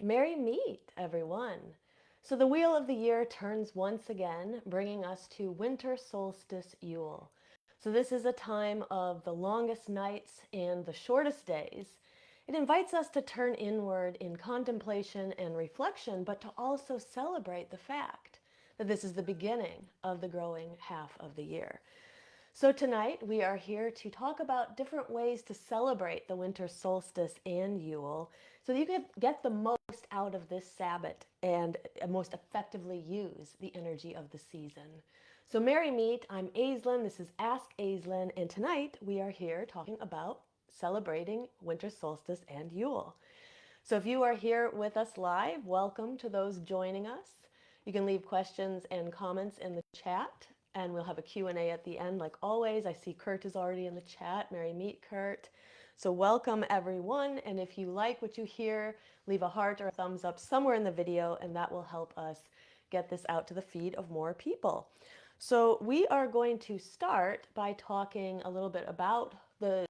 Merry meet, everyone. So the wheel of the year turns once again, bringing us to Winter Solstice Yule. So this is a time of the longest nights and the shortest days. It invites us to turn inward in contemplation and reflection, but to also celebrate the fact that this is the beginning of the growing half of the year. So, tonight we are here to talk about different ways to celebrate the winter solstice and Yule so that you can get the most out of this Sabbath and most effectively use the energy of the season. So, Merry Meet, I'm Aislin. This is Ask Aislin, and tonight we are here talking about celebrating winter solstice and Yule. So, if you are here with us live, welcome to those joining us. You can leave questions and comments in the chat, and we'll have a Q&A at the end like always. I see Kurt is already in the chat. Merry meet, Kurt. So welcome everyone, and if you like what you hear, leave a heart or a thumbs up somewhere in the video, and that will help us get this out to the feed of more people. So we are going to start by talking a little bit about the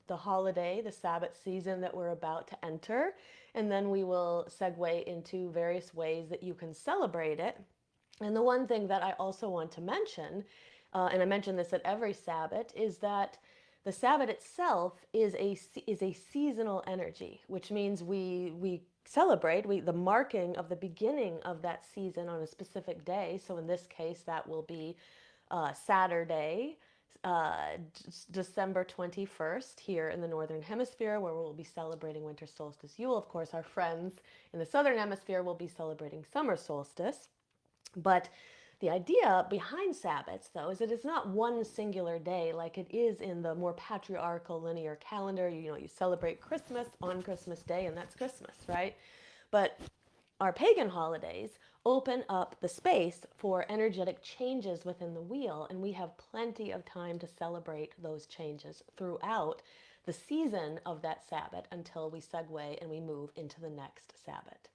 holiday, the Sabbath season that we're about to enter, and then we will segue into various ways that you can celebrate it. And the one thing that I also want to mention, and I mention this at every Sabbath, is that the Sabbath itself is a seasonal energy, which means we celebrate the marking of the beginning of that season on a specific day. So in this case, that will be Saturday, December 21st here in the Northern Hemisphere, where we'll be celebrating winter solstice Yule. Of course, our friends in the Southern Hemisphere will be celebrating summer solstice. But the idea behind Sabbaths, though, is that it's not one singular day like it is in the more patriarchal linear calendar. You celebrate Christmas on Christmas Day, and that's Christmas, right? But our pagan holidays open up the space for energetic changes within the wheel, and we have plenty of time to celebrate those changes throughout the season of that Sabbath until we segue and we move into the next Sabbath.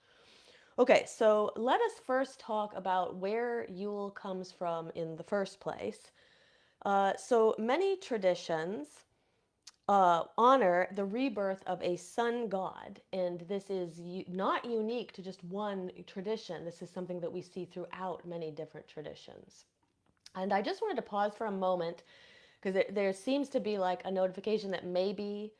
Okay, so let us first talk about where Yule comes from in the first place. So many traditions honor the rebirth of a sun god, and this is not unique to just one tradition. This is something that we see throughout many different traditions. And I just wanted to pause for a moment because there seems to be like a notification that maybe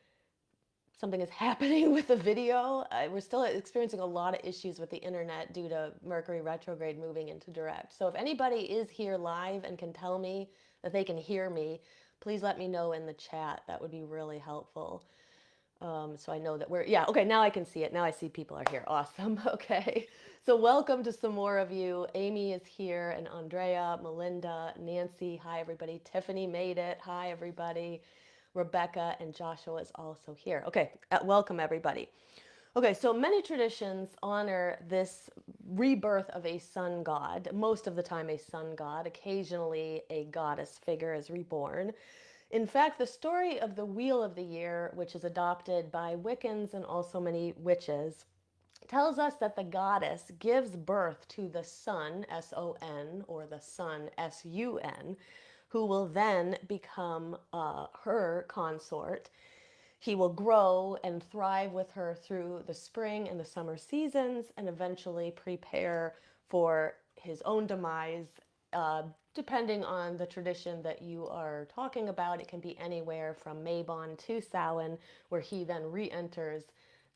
something is happening with the video. We're still experiencing a lot of issues with the internet due to Mercury retrograde moving into direct. So if anybody is here live and can tell me that they can hear me, please let me know in the chat. That would be really helpful. So I know that yeah, okay, now I can see it. Now I see people are here. Awesome. Okay. So welcome to some more of you. Amy is here, and Andrea, Melinda, Nancy. Hi, everybody. Tiffany made it. Hi, everybody. Rebecca and Joshua is also here. Okay, welcome, everybody. Okay, so many traditions honor this rebirth of a sun god, most of the time a sun god, occasionally a goddess figure is reborn. In fact, the story of the Wheel of the Year, which is adopted by Wiccans and also many witches, tells us that the goddess gives birth to the sun, S-O-N, or the sun, S-U-N, who will then become her consort. He will grow and thrive with her through the spring and the summer seasons and eventually prepare for his own demise. Depending on the tradition that you are talking about, it can be anywhere from Mabon to Samhain, where he then re enters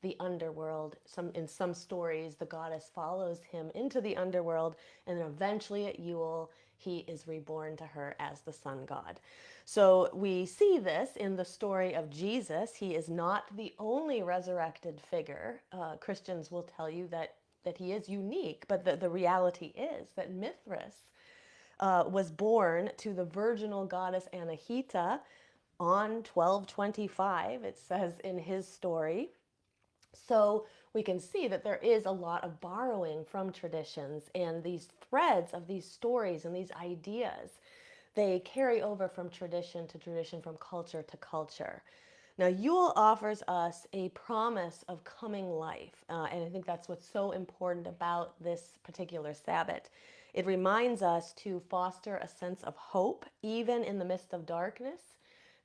the underworld. In some stories, the goddess follows him into the underworld, and then eventually at Yule, he is reborn to her as the sun god. So we see this in the story of Jesus. He is not the only resurrected figure. Christians will tell you that he is unique, but the reality is that Mithras was born to the virginal goddess Anahita on 1225, it says in his story. So we can see that there is a lot of borrowing from traditions, and these threads of these stories and these ideas, they carry over from tradition to tradition, from culture to culture. Now, Yule offers us a promise of coming life, and I think that's what's so important about this particular Sabbath. It reminds us to foster a sense of hope, even in the midst of darkness,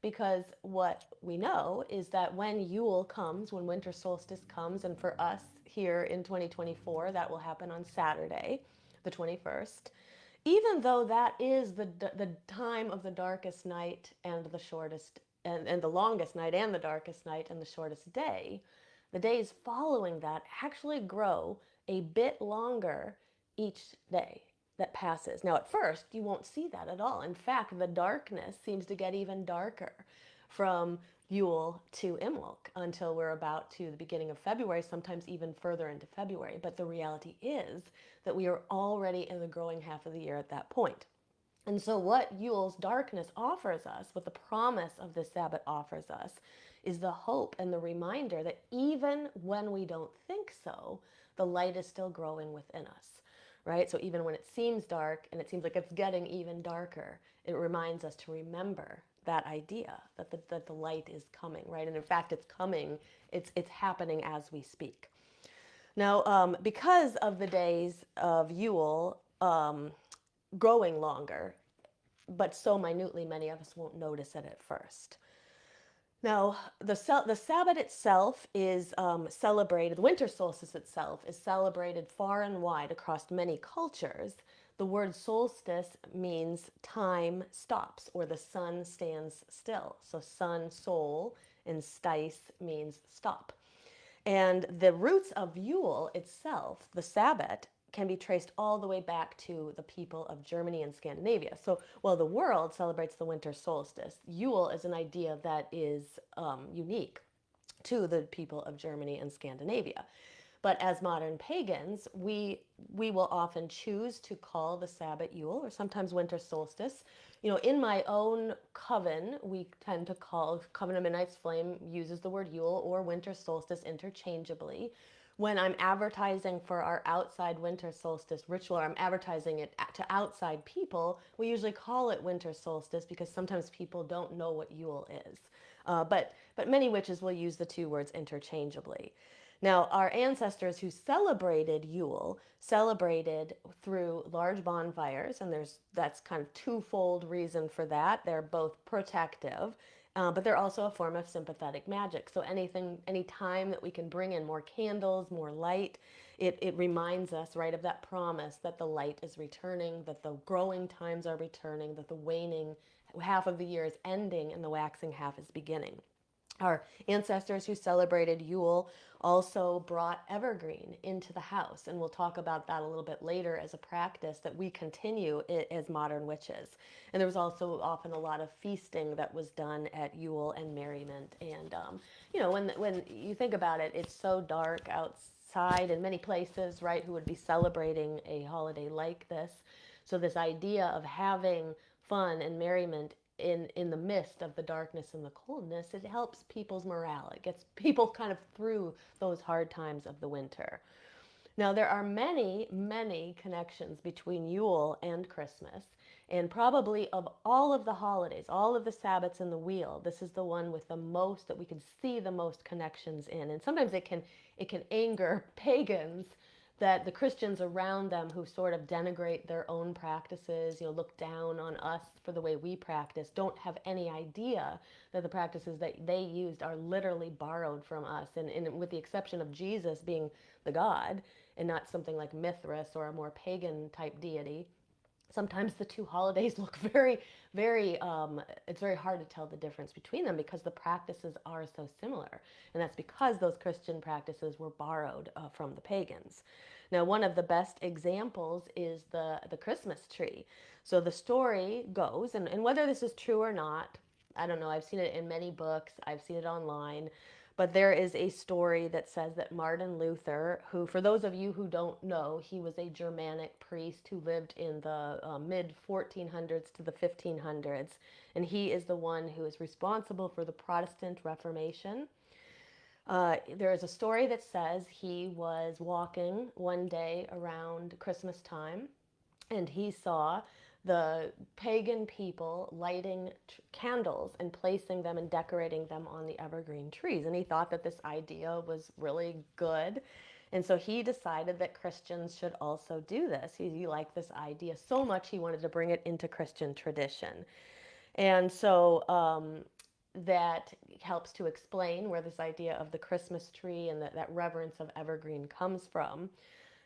because what we know is that when Yule comes, when winter solstice comes, and for us here in 2024. That will happen on Saturday, the 21st. Even though that is the time of the darkest night and the shortest, and the longest night and the darkest night and the shortest day, the days following that actually grow a bit longer each day that passes. Now, at first, you won't see that at all. In fact, the darkness seems to get even darker from Yule to Imbolc until we're about to the beginning of February, sometimes even further into February. But the reality is that we are already in the growing half of the year at that point. And so, what Yule's darkness offers us, what the promise of this Sabbath offers us, is the hope and the reminder that even when we don't think so, the light is still growing within us, right? So, even when it seems dark and it seems like it's getting even darker, it reminds us to remember that idea that the light is coming, right? And in fact, it's coming, it's happening as we speak. Now, because of the days of Yule growing longer, but so minutely many of us won't notice it at first. Now, the Sabbath itself is celebrated, the winter solstice itself is celebrated far and wide across many cultures. The word solstice means time stops, or the sun stands still. So sun, sol, and stice means stop. And the roots of Yule itself, the Sabbath, can be traced all the way back to the people of Germany and Scandinavia. So while the world celebrates the winter solstice, Yule is an idea that is unique to the people of Germany and Scandinavia. But as modern pagans, we will often choose to call the Sabbath Yule, or sometimes winter solstice. In my own coven, we tend to call Coven of Midnight's Flame uses the word Yule or winter solstice interchangeably. When I'm advertising for our outside winter solstice ritual, or I'm advertising it to outside people, we usually call it winter solstice because sometimes people don't know what Yule is. But many witches will use the two words interchangeably. Now, our ancestors who celebrated Yule celebrated through large bonfires, and that's kind of twofold reason for that. They're both protective, but they're also a form of sympathetic magic. So any time that we can bring in more candles, more light, it reminds us, right, of that promise that the light is returning, that the growing times are returning, that the waning half of the year is ending and the waxing half is beginning. Our ancestors who celebrated Yule also brought evergreen into the house, and we'll talk about that a little bit later as a practice that we continue as modern witches. And there was also often a lot of feasting that was done at Yule and merriment. And when you think about it, it's so dark outside in many places, right? Who would be celebrating a holiday like this? So this idea of having fun and merriment in the midst of the darkness and the coldness, it helps people's morale. It gets people kind of through those hard times of the winter. Now, there are many, many connections between Yule and Christmas. And probably of all of the holidays, all of the Sabbaths in the wheel, this is the one with the most that we can see the most connections in. And sometimes it can anger pagans that the Christians around them who sort of denigrate their own practices, look down on us for the way we practice, don't have any idea that the practices that they used are literally borrowed from us. And with the exception of Jesus being the God and not something like Mithras or a more pagan type deity, sometimes the two holidays look very, very, it's very hard to tell the difference between them because the practices are so similar. And that's because those Christian practices were borrowed from the pagans. Now, one of the best examples is the Christmas tree. So the story goes, and whether this is true or not, I don't know, I've seen it in many books, I've seen it online, but there is a story that says that Martin Luther, who, for those of you who don't know, he was a Germanic priest who lived in the mid 1400s to the 1500s, and he is the one who is responsible for the Protestant Reformation. There is a story that says he was walking one day around Christmas time, and he saw the pagan people lighting candles and placing them and decorating them on the evergreen trees. And he thought that this idea was really good. And so he decided that Christians should also do this. He liked this idea so much he wanted to bring it into Christian tradition. And so that helps to explain where this idea of the Christmas tree and that reverence of evergreen comes from.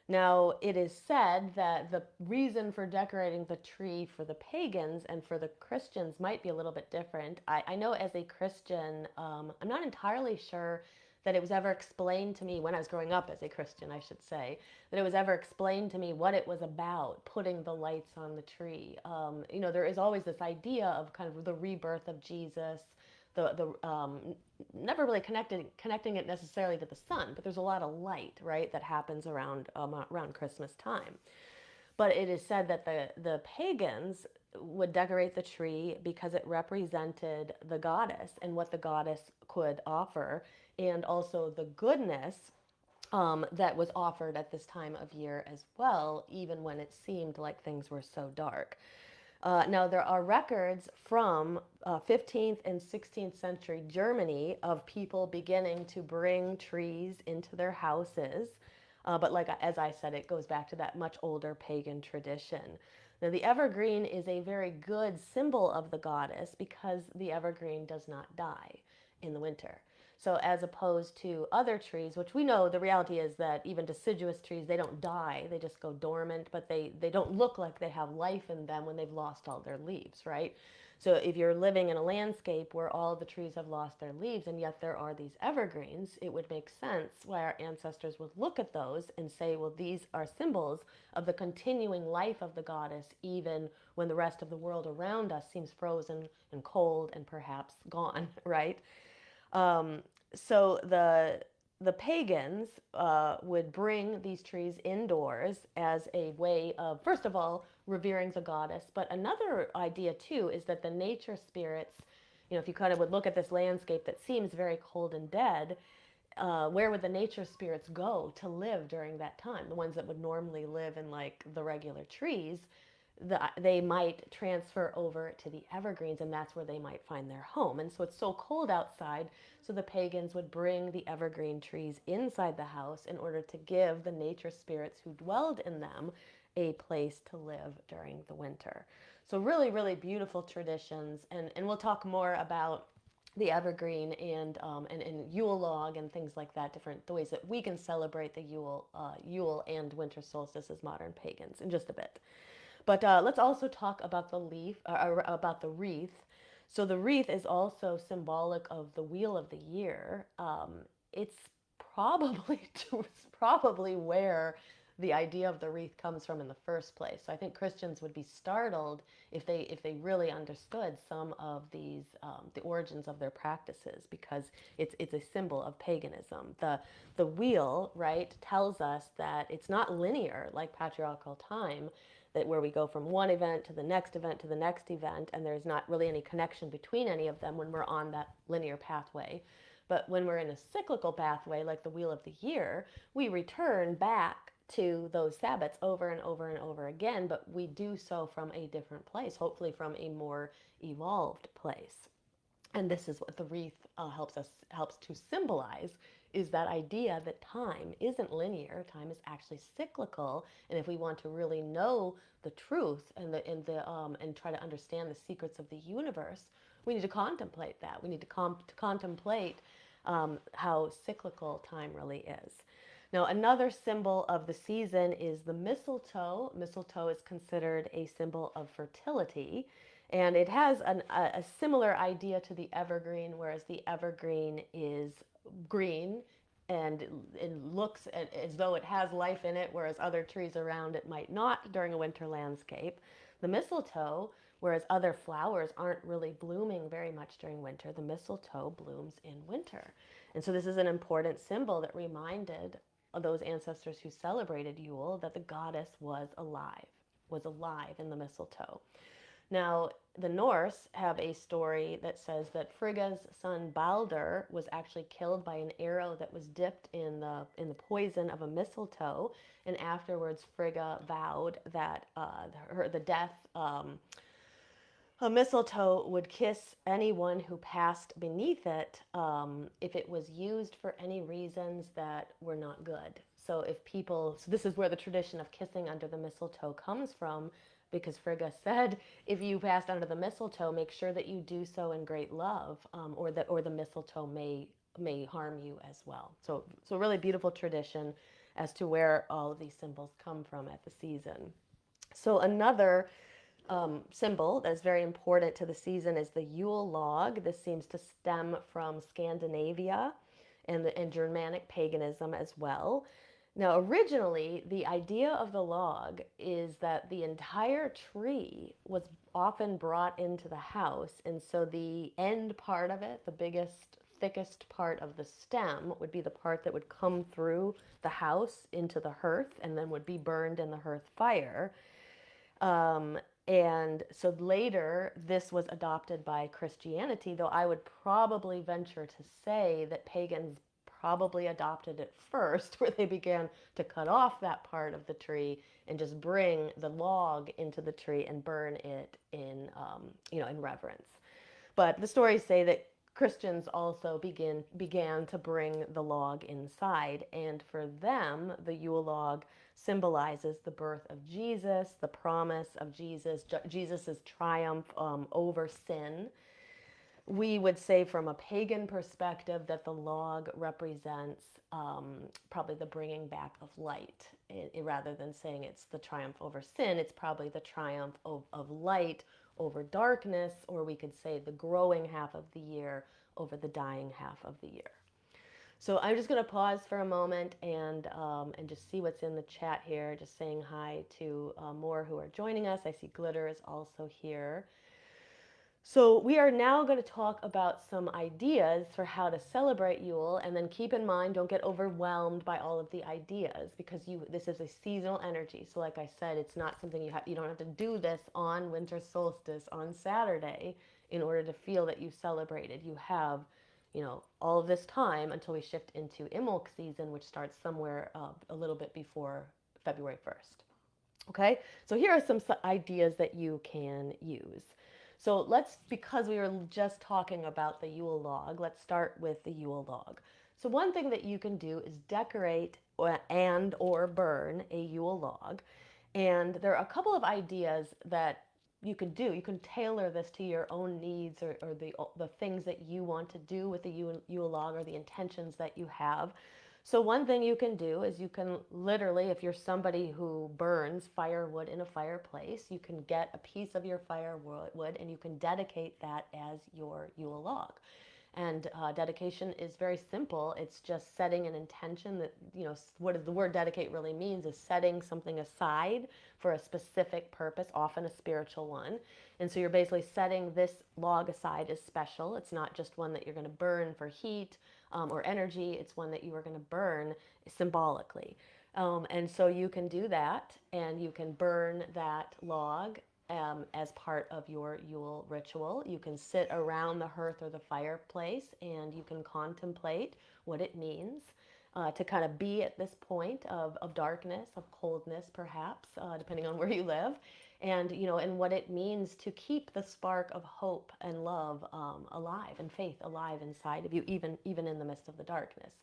Now, it is said that the reason for decorating the tree for the pagans and for the Christians might be a little bit different. I know as a Christian, I'm not entirely sure that it was ever explained to me when I was growing up as a Christian, I should say, that it was ever explained to me what it was about putting the lights on the tree. There is always this idea of kind of the rebirth of Jesus, the never really connecting it necessarily to the sun, but there's a lot of light, right, that happens around Christmas time. But it is said that the pagans would decorate the tree because it represented the goddess and what the goddess could offer, and also the goodness that was offered at this time of year as well, even when it seemed like things were so dark. Now, there are records from 15th and 16th century Germany of people beginning to bring trees into their houses. But like as I said, it goes back to that much older pagan tradition. Now, the evergreen is a very good symbol of the goddess because the evergreen does not die in the winter. So as opposed to other trees, which we know the reality is that even deciduous trees, they don't die, they just go dormant, but they don't look like they have life in them when they've lost all their leaves, right? So if you're living in a landscape where all the trees have lost their leaves and yet there are these evergreens, it would make sense why our ancestors would look at those and say, well, these are symbols of the continuing life of the goddess, even when the rest of the world around us seems frozen and cold and perhaps gone, right? Um, so the pagans would bring these trees indoors as a way of, first of all, revering the goddess. But another idea too is that the nature spirits, if you kind of would look at this landscape that seems very cold and dead, where would the nature spirits go to live during that time? The ones that would normally live in like the regular trees, they might transfer over to the evergreens, and that's where they might find their home. And so it's so cold outside, so the pagans would bring the evergreen trees inside the house in order to give the nature spirits who dwelled in them a place to live during the winter. So really, really beautiful traditions, and we'll talk more about the evergreen and Yule log and things like that, different the ways that we can celebrate the Yule and winter solstice as modern pagans in just a bit. But let's also talk about the leaf, or about the wreath. So the wreath is also symbolic of the wheel of the year. It's probably it's probably where the idea of the wreath comes from in the first place. So I think Christians would be startled if they really understood some of these the origins of their practices, because it's a symbol of paganism. The wheel, right, tells us that it's not linear like patriarchal time, that where we go from one event to the next event to the next event, and there's not really any connection between any of them when we're on that linear pathway. But when we're in a cyclical pathway, like the wheel of the year, we return back to those Sabbats over and over and over again, but we do so from a different place, hopefully from a more evolved place. And this is what the wreath helps to symbolize, is that idea that time isn't linear, time is actually cyclical. And if we want to really know the truth and try to understand the secrets of the universe, we need to contemplate that. We need to contemplate how cyclical time really is. Now, another symbol of the season is the mistletoe. Mistletoe is considered a symbol of fertility, and it has a similar idea to the evergreen, whereas the evergreen is green and it looks as though it has life in it, whereas other trees around it might not during a winter landscape. The mistletoe, whereas other flowers aren't really blooming very much during winter, the mistletoe blooms in winter. And so this is an important symbol that reminded those ancestors who celebrated Yule that the goddess was alive in the mistletoe. Now, the Norse have a story that says that Frigga's son Balder was actually killed by an arrow that was dipped in the poison of a mistletoe, and afterwards Frigga vowed that the death a mistletoe would kiss anyone who passed beneath it if it was used for any reasons that were not good. So this is where the tradition of kissing under the mistletoe comes from, because Frigga said, if you passed under the mistletoe, make sure that you do so in great love, or the mistletoe may harm you as well. So really beautiful tradition as to where all of these symbols come from at the season. So another symbol that is very important to the season is the Yule log. This seems to stem from Scandinavia and Germanic paganism as well. Now, originally, the idea of the log is that the entire tree was often brought into the house, and so the end part of it, the biggest, thickest part of the stem, would be the part that would come through the house into the hearth and then would be burned in the hearth fire. Um, and so later, this was adopted by Christianity, though I would probably venture to say that pagans probably adopted it first, where they began to cut off that part of the tree and just bring the log into the tree and burn it in reverence. But the stories say that Christians also began to bring the log inside, and for them, the Yule log symbolizes the birth of Jesus, the promise of Jesus's triumph over sin. We would say, from a pagan perspective, that the log represents probably the bringing back of light. Rather than saying it's the triumph over sin, it's probably the triumph of light over darkness, or we could say the growing half of the year over the dying half of the year. So I'm just going to pause for a moment and just see what's in the chat here. Just saying hi to more who are joining us. I see Glitter is also here. So we are now going to talk about some ideas for how to celebrate Yule, and then keep in mind, don't get overwhelmed by all of the ideas, because this is a seasonal energy. So like I said, it's not something you don't have to do this on winter solstice on Saturday in order to feel that you celebrated. You have, all of this time until we shift into Imbolc season, which starts somewhere a little bit before February 1st. Okay, so here are some ideas that you can use. So because we were just talking about the Yule log, let's start with the Yule log. So one thing that you can do is decorate or burn a Yule log. And there are a couple of ideas that you can do. You can tailor this to your own needs, or the things that you want to do with the Yule log, or the intentions that you have. So one thing you can do is you can literally, if you're somebody who burns firewood in a fireplace, you can get a piece of your firewood and you can dedicate that as your Yule log. And dedication is very simple. It's just setting an intention that, what the word dedicate really means is setting something aside for a specific purpose, often a spiritual one. And so you're basically setting this log aside as special. It's not just one that you're going to burn for heat or energy. It's one that you are going to burn symbolically. And so you can do that, and you can burn that log as part of your Yule ritual. You can sit around the hearth or the fireplace, and you can contemplate what it means to kind of be at this point of darkness, of coldness, perhaps, depending on where you live, and what it means to keep the spark of hope and love alive, and faith alive inside of you, even in the midst of the darkness.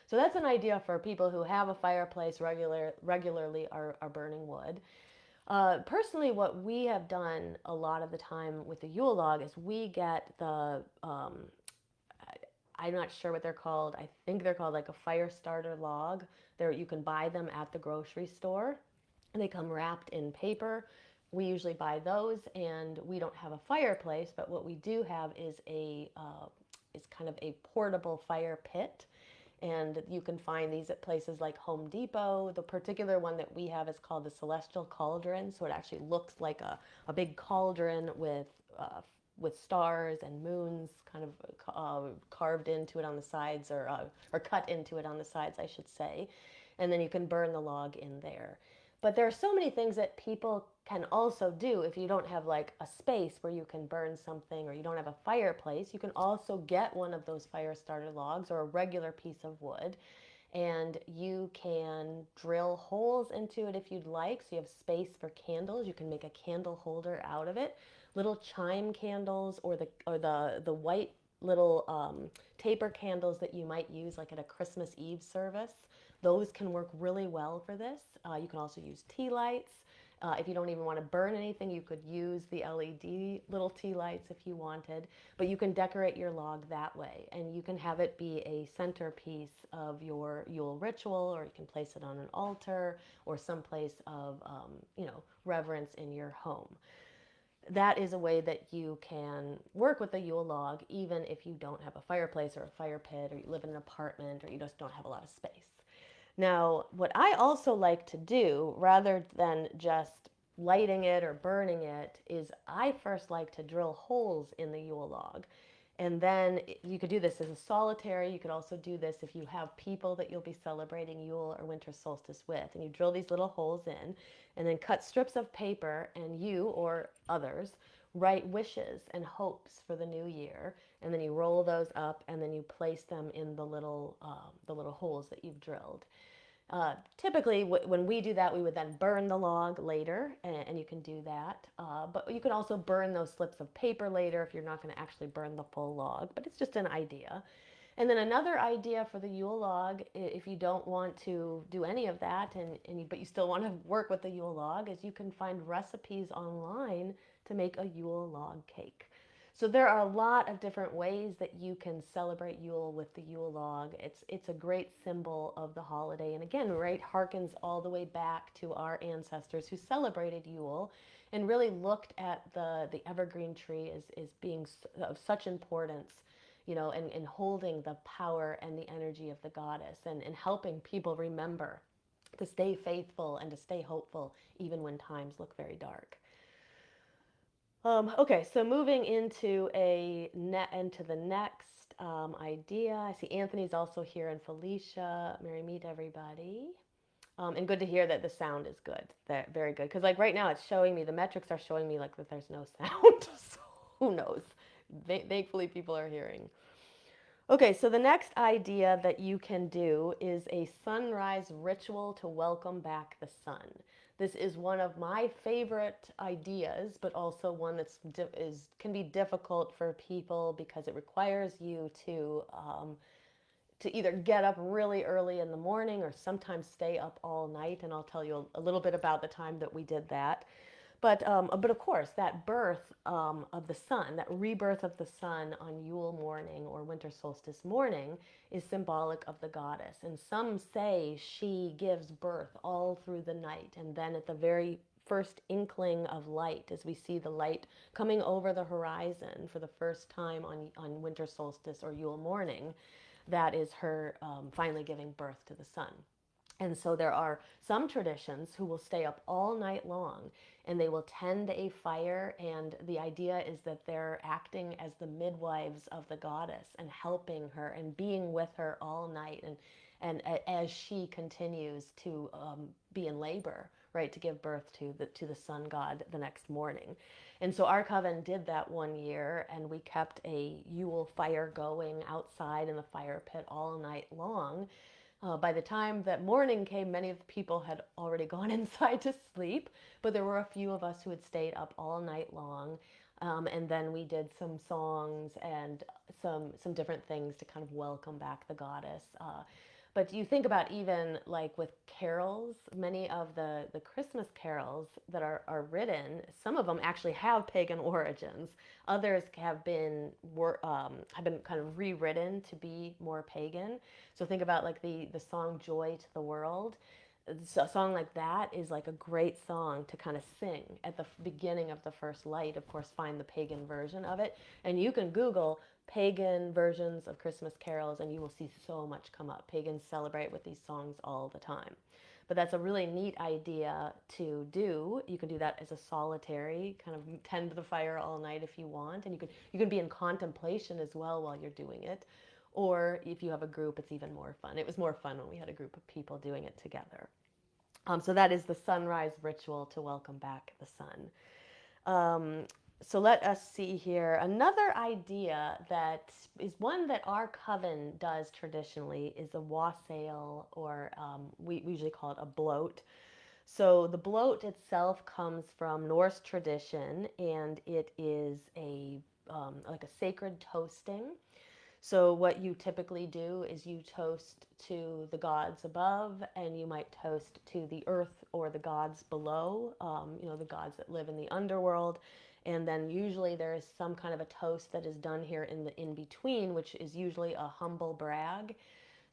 So that's an idea for people who have a fireplace regularly, are burning wood. Personally, what we have done a lot of the time with the Yule log is we get I'm not sure what they're called. I think they're called like a fire starter log. You can buy them at the grocery store, and they come wrapped in paper. We usually buy those, and we don't have a fireplace, but what we do have is kind of a portable fire pit. And you can find these at places like Home Depot. The particular one that we have is called the Celestial Cauldron. So it actually looks like a big cauldron with stars and moons kind of carved into it on the sides, or cut into it on the sides, I should say. And then you can burn the log in there. But there are so many things that people can also do if you don't have like a space where you can burn something, or you don't have a fireplace. You can also get one of those fire starter logs, or a regular piece of wood, and you can drill holes into it if you'd like, so you have space for candles. You can make a candle holder out of it. Little chime candles, or the white little taper candles that you might use like at a Christmas Eve service. Those can work really well for this. You can also use tea lights. If you don't even want to burn anything, you could use the LED little tea lights if you wanted, but you can decorate your log that way, and you can have it be a centerpiece of your Yule ritual, or you can place it on an altar or some place of, reverence in your home. That is a way that you can work with the Yule log, even if you don't have a fireplace or a fire pit, or you live in an apartment, or you just don't have a lot of space. Now, what I also like to do, rather than just lighting it or burning it, is I first like to drill holes in the Yule log. And then you could do this as a solitary. You could also do this if you have people that you'll be celebrating Yule or Winter Solstice with. And you drill these little holes in and then cut strips of paper, and you or others write wishes and hopes for the new year. And then you roll those up, and then you place them in the little holes that you've drilled. Typically, when we do that, we would then burn the log later, and you can do that. But you can also burn those slips of paper later if you're not going to actually burn the full log, but it's just an idea. And then another idea for the Yule log, if you don't want to do any of that, but you still want to work with the Yule log, is you can find recipes online to make a Yule log cake. So there are a lot of different ways that you can celebrate Yule with the Yule log. It's a great symbol of the holiday, and again, right, harkens all the way back to our ancestors who celebrated Yule and really looked at the evergreen tree as being of such importance, and holding the power and the energy of the goddess, and helping people remember to stay faithful and to stay hopeful even when times look very dark. Okay, so moving into the next idea. I see Anthony's also here, and Felicia. Mary, meet everybody. And good to hear that the sound is good. Very good. Because like right now, it's showing me, the metrics are showing me like that there's no sound. So who knows? Thankfully, people are hearing. Okay, so the next idea that you can do is a sunrise ritual to welcome back the sun. This is one of my favorite ideas, but also one that can be difficult for people because it requires you to either get up really early in the morning or sometimes stay up all night. And I'll tell you a little bit about the time that we did that. But of course, that birth of the sun, that rebirth of the sun on Yule morning or Winter Solstice morning, is symbolic of the goddess. And some say she gives birth all through the night. And then at the very first inkling of light, as we see the light coming over the horizon for the first time on Winter Solstice or Yule morning, that is her finally giving birth to the sun. And so there are some traditions who will stay up all night long, and they will tend a fire. And the idea is that they're acting as the midwives of the goddess and helping her and being with her all night. And as she continues to be in labor, right, to give birth to the sun god the next morning. And so our coven did that one year, and we kept a Yule fire going outside in the fire pit all night long. By the time that morning came, many of the people had already gone inside to sleep, but there were a few of us who had stayed up all night long. And then we did some songs and some different things to kind of welcome back the goddess. But you think about, even like with carols, many of the Christmas carols that are written, some of them actually have pagan origins. Others have been kind of rewritten to be more pagan. So think about like the song "Joy to the World." A song like that is like a great song to kind of sing at the beginning of the first light. Of course, find the pagan version of it, and you can Google pagan versions of Christmas carols, and you will see so much come up. Pagans celebrate with these songs all the time. But that's a really neat idea to do. You can do that as a solitary, kind of tend the fire all night if you want, and you can be in contemplation as well while you're doing it. Or if you have a group, it's even more fun. It was more fun when we had a group of people doing it together. So that is the sunrise ritual to welcome back the sun. So let us see here. Another idea that is one that our coven does traditionally is a wassail, or we usually call it a blot. So the blot itself comes from Norse tradition, and it is like a sacred toasting. So what you typically do is you toast to the gods above, and you might toast to the earth or the gods below, the gods that live in the underworld. And then usually there is some kind of a toast that is done here in the in between, which is usually a humble brag.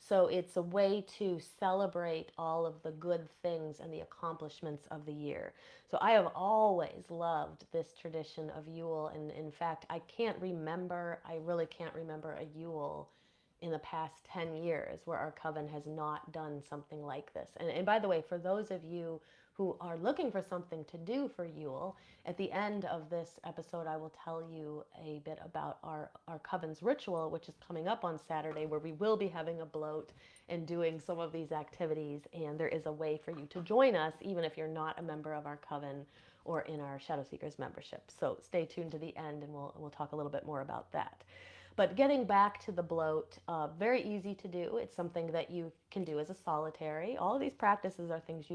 So it's a way to celebrate all of the good things and the accomplishments of the year. So I have always loved this tradition of Yule. And in fact, I really can't remember a Yule in the past 10 years where our coven has not done something like this. And by the way, for those of you who are looking for something to do for Yule, at the end of this episode, I will tell you a bit about our coven's ritual, which is coming up on Saturday, where we will be having a bloat and doing some of these activities. And there is a way for you to join us, even if you're not a member of our coven or in our Shadow Seekers membership. So stay tuned to the end, and we'll talk a little bit more about that. But getting back to the bloat, very easy to do. It's something that you can do as a solitary. All of these practices are things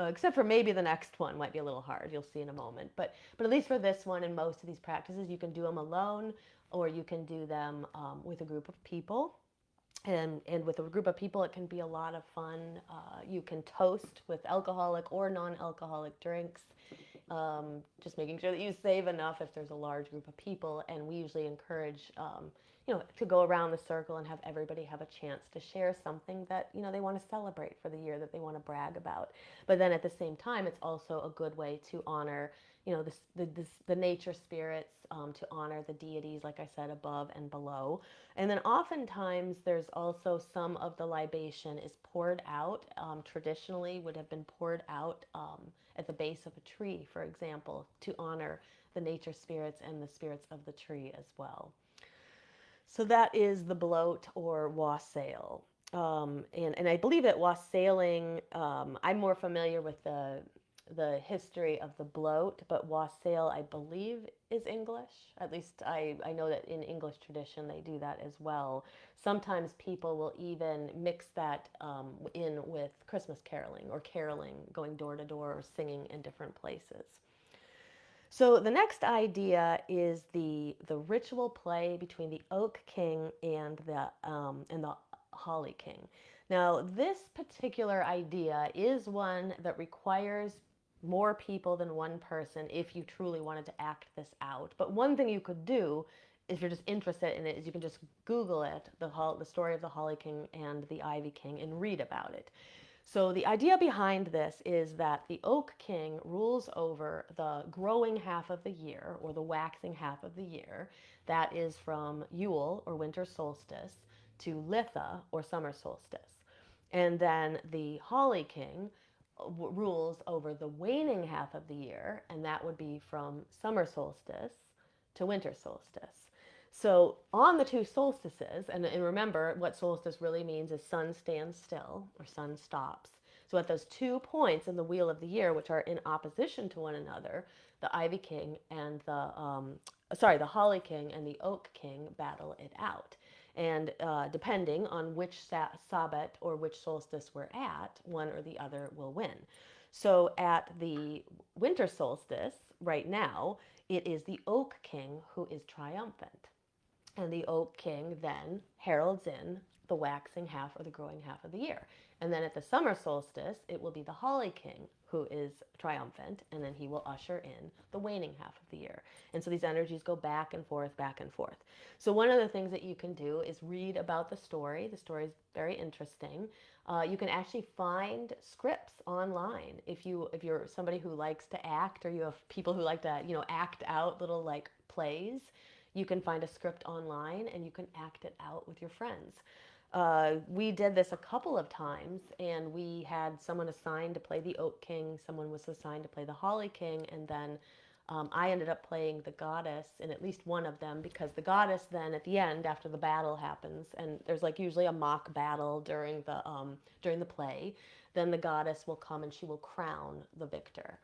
except for maybe the next one might be a little hard. You'll see in a moment. But at least for this one and most of these practices, you can do them alone, or you can do them with a group of people. And with a group of people, it can be a lot of fun. You can toast with alcoholic or non-alcoholic drinks. Just making sure that you save enough if there's a large group of people. And we usually encourage, to go around the circle and have everybody have a chance to share something that, they want to celebrate for the year, that they want to brag about. But then at the same time, it's also a good way to honor, the nature spirits, to honor the deities, like I said, above and below. And then oftentimes there's also some of the libation is poured out, traditionally would have been poured out at the base of a tree, for example, to honor the nature spirits and the spirits of the tree as well. So that is the bloat or wassail. And I believe that wassailing, I'm more familiar with the history of the bloat, but wassail, I believe, is English. At least I know that in English tradition they do that as well. Sometimes people will even mix that in with Christmas caroling or caroling, going door to door or singing in different places. So the next idea is the ritual play between the Oak King and the Holly King. Now, this particular idea is one that requires more people than one person if you truly wanted to act this out. But one thing you could do, if you're just interested in it, is you can just Google it, the story of the Holly King and the Ivy King, and read about it. So the idea behind this is that the Oak King rules over the growing half of the year, or the waxing half of the year. That is from Yule, or Winter Solstice, to Litha, or Summer Solstice. And then the Holly King rules over the waning half of the year, and that would be from Summer Solstice to Winter Solstice. So on the two solstices, and remember what solstice really means is sun stands still or sun stops. So at those 2 points in the wheel of the year, which are in opposition to one another, the Ivy King and the Holly King and the Oak King battle it out. And depending on which Sabbat or which solstice we're at, one or the other will win. So at the winter solstice, right now, it is the Oak King who is triumphant. And the Oak King then heralds in the waxing half or the growing half of the year. And then at the summer solstice, it will be the Holly King who is triumphant, and then he will usher in the waning half of the year. And so these energies go back and forth, back and forth. So one of the things that you can do is read about the story. The story is very interesting. You can actually find scripts online if you're somebody who likes to act, or you have people who like to act out little like plays. You can find a script online and you can act it out with your friends. We did this a couple of times, and we had someone assigned to play the Oak King, someone was assigned to play the Holly King, and then I ended up playing the goddess in at least one of them, because the goddess then at the end, after the battle happens, and there's like usually a mock battle during the play, then the goddess will come and she will crown the victor.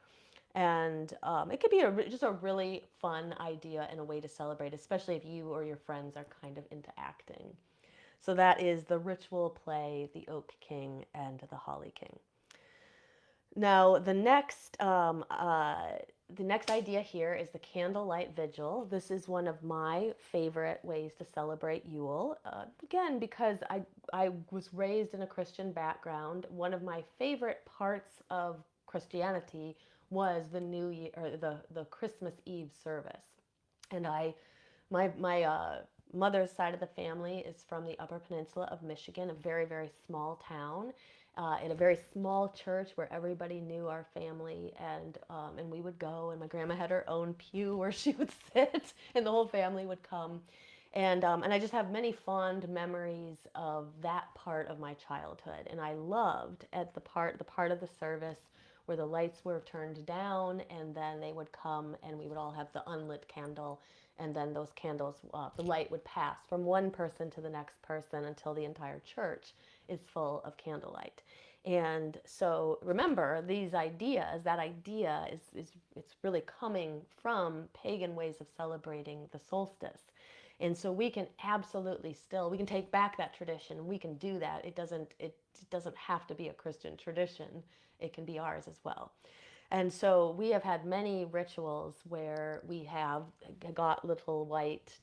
And it could be just a really fun idea and a way to celebrate, especially if you or your friends are kind of into acting. So that is the ritual play, the Oak King and the Holly King. Now, the next the next idea here is the candlelight vigil. This is one of my favorite ways to celebrate Yule. Again, because I was raised in a Christian background, one of my favorite parts of Christianity was the New Year or the Christmas Eve service. And my mother's side of the family is from the Upper Peninsula of Michigan, a very, very small town, in a very small church where everybody knew our family, and we would go, and my grandma had her own pew where she would sit, and the whole family would come, and I just have many fond memories of that part of my childhood, and I loved at the part of the service where the lights were turned down, and then they would come, and we would all have the unlit candle, and then those candles, the light would pass from one person to the next person until the entire church is full of candlelight. And so remember, that idea is it's really coming from pagan ways of celebrating the solstice. And so we can absolutely still, we can take back that tradition. We can do that. It doesn't have to be a Christian tradition. It can be ours as well. And so we have had many rituals where we have got little white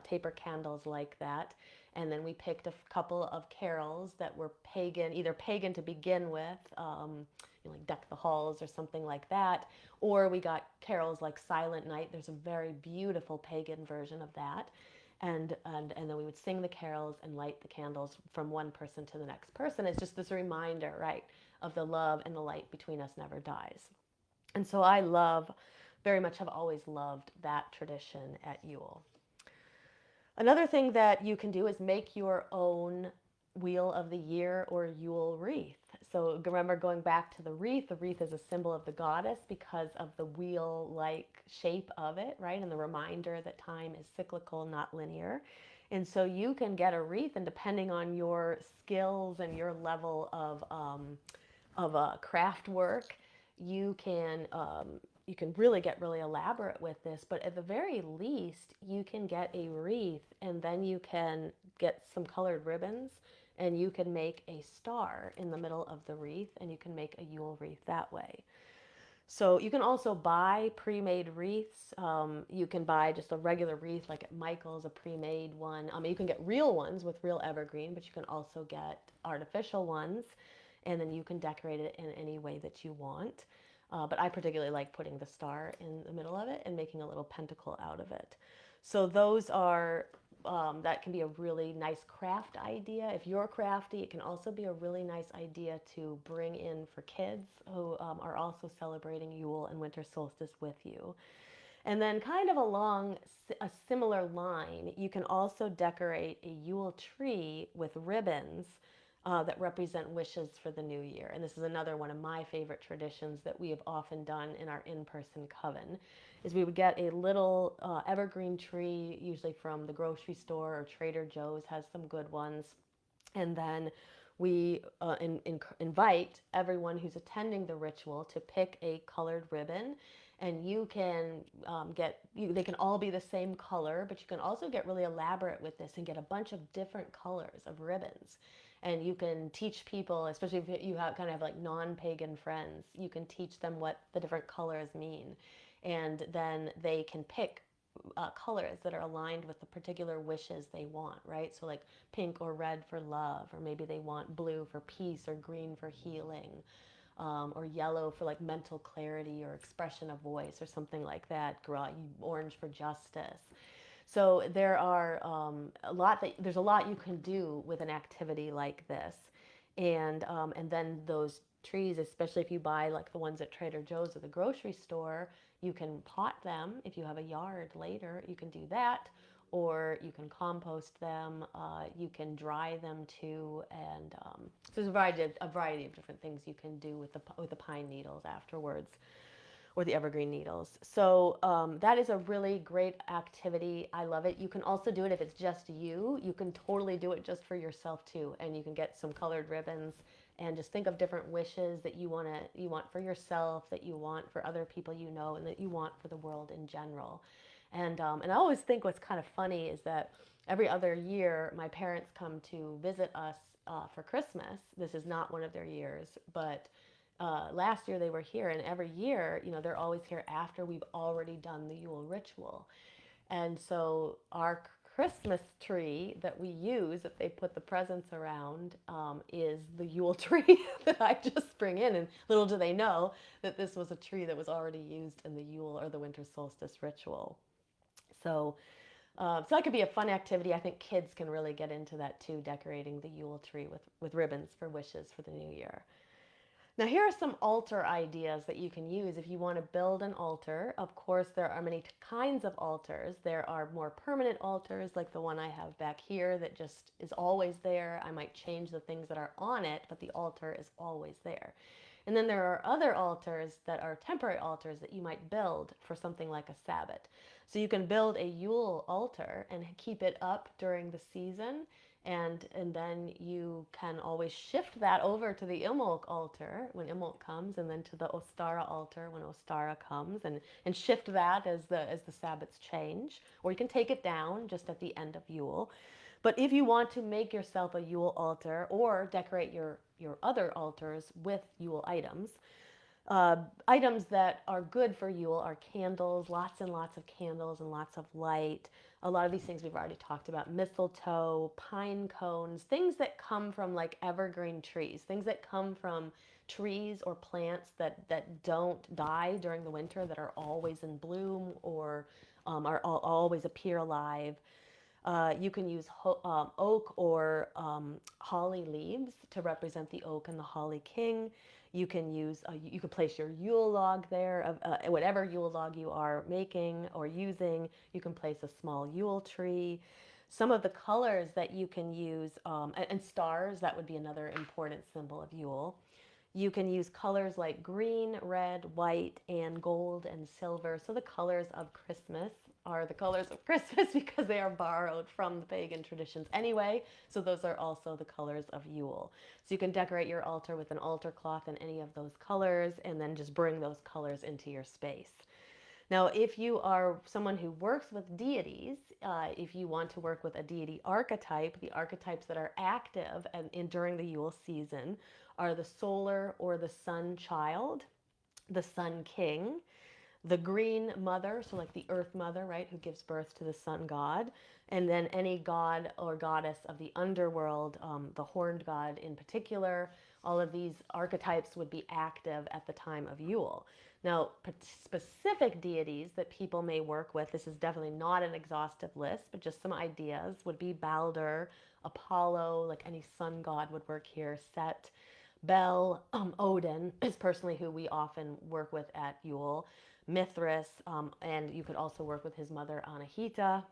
taper candles like that. And then we picked a couple of carols that were pagan, either pagan to begin with, like Deck the Halls or something like that, or we got carols like Silent Night. There's a very beautiful pagan version of that. And then we would sing the carols and light the candles from one person to the next person. It's just this reminder, right, of the love and the light between us never dies. And so very much have always loved that tradition at Yule. Another thing that you can do is make your own Wheel of the Year or Yule wreath. So remember, going back to the wreath is a symbol of the goddess because of the wheel-like shape of it, right? And the reminder that time is cyclical, not linear. And so you can get a wreath, and depending on your skills and your level of craft work, you can you can really get really elaborate with this, but at the very least, you can get a wreath, and then you can get some colored ribbons, and you can make a star in the middle of the wreath, and you can make a Yule wreath that way. So you can also buy pre-made wreaths. You can buy just a regular wreath, like at Michael's, a pre-made one. You can get real ones with real evergreen, but you can also get artificial ones, and then you can decorate it in any way that you want. But I particularly like putting the star in the middle of it and making a little pentacle out of it. So those are, that can be a really nice craft idea. If you're crafty, it can also be a really nice idea to bring in for kids who are also celebrating Yule and Winter Solstice with you. And then kind of along a similar line, you can also decorate a Yule tree with ribbons that represent wishes for the new year. And this is another one of my favorite traditions that we have often done in our in-person coven, is we would get a little evergreen tree, usually from the grocery store, or Trader Joe's has some good ones. And then we invite everyone who's attending the ritual to pick a colored ribbon, and you can they can all be the same color, but you can also get really elaborate with this and get a bunch of different colors of ribbons. And you can teach people, especially if you have like non-pagan friends, you can teach them what the different colors mean, and then they can pick colors that are aligned with the particular wishes they want, right? So like pink or red for love, or maybe they want blue for peace, or green for healing, or yellow for like mental clarity or expression of voice, or something like that. Orange for justice. So there's a lot you can do with an activity like this, and then those trees, especially if you buy like the ones at Trader Joe's or the grocery store, you can pot them if you have a yard later. You can do that, or you can compost them. You can dry them too, and so there's a variety of different things you can do with the pine needles afterwards, or the evergreen needles. So that is a really great activity. I love it. You can also do it if it's just you. You can totally do it just for yourself too, and you can get some colored ribbons and just think of different wishes that you want for yourself, that you want for other people you know, and that you want for the world in general. And I always think what's kind of funny is that every other year my parents come to visit us for Christmas. This is not one of their years, but last year they were here, and every year, they're always here after we've already done the Yule ritual. And so our Christmas tree that we use, that they put the presents around, is the Yule tree that I just bring in. And little do they know that this was a tree that was already used in the Yule or the Winter Solstice ritual. So, so that could be a fun activity. I think kids can really get into that too, decorating the Yule tree with ribbons for wishes for the new year. Now, here are some altar ideas that you can use if you want to build an altar. Of course, there are many kinds of altars. There are more permanent altars, like the one I have back here that just is always there. I might change the things that are on it, but the altar is always there. And then there are other altars that are temporary altars that you might build for something like a Sabbath. So you can build a Yule altar and keep it up during the season, and then you can always shift that over to the Imbolc altar when Imbolc comes, and then to the Ostara altar when Ostara comes, and shift that as the Sabbats change. Or you can take it down just at the end of Yule. But if you want to make yourself a Yule altar or decorate your other altars with Yule items, items that are good for Yule are candles, lots and lots of candles and lots of light. A lot of these things we've already talked about: mistletoe, pine cones, things that come from like evergreen trees, things that come from trees or plants that don't die during the winter, that are always in bloom, or always appear alive. You can use oak or holly leaves to represent the oak and the holly king. You can use, you can place your Yule log there, of whatever Yule log you are making or using. You can place a small Yule tree. Some of the colors that you can use, and stars, that would be another important symbol of Yule. You can use colors like green, red, white, and gold and silver. So the colors of Christmas are the colors of Christmas because they are borrowed from the pagan traditions anyway. So those are also the colors of Yule. So you can decorate your altar with an altar cloth in any of those colors, and then just bring those colors into your space. Now, if you are someone who works with deities, if you want to work with a deity archetype, the archetypes that are active during the Yule season are the solar or the sun child, the sun king, the green mother, so like the earth mother, right, who gives birth to the sun god, and then any god or goddess of the underworld, the horned god in particular. All of these archetypes would be active at the time of Yule. Now, specific deities that people may work with, this is definitely not an exhaustive list, but just some ideas, would be Balder, Apollo, like any sun god would work here, Set, Bel, Odin is personally who we often work with at Yule, Mithras, and you could also work with his mother Anahita,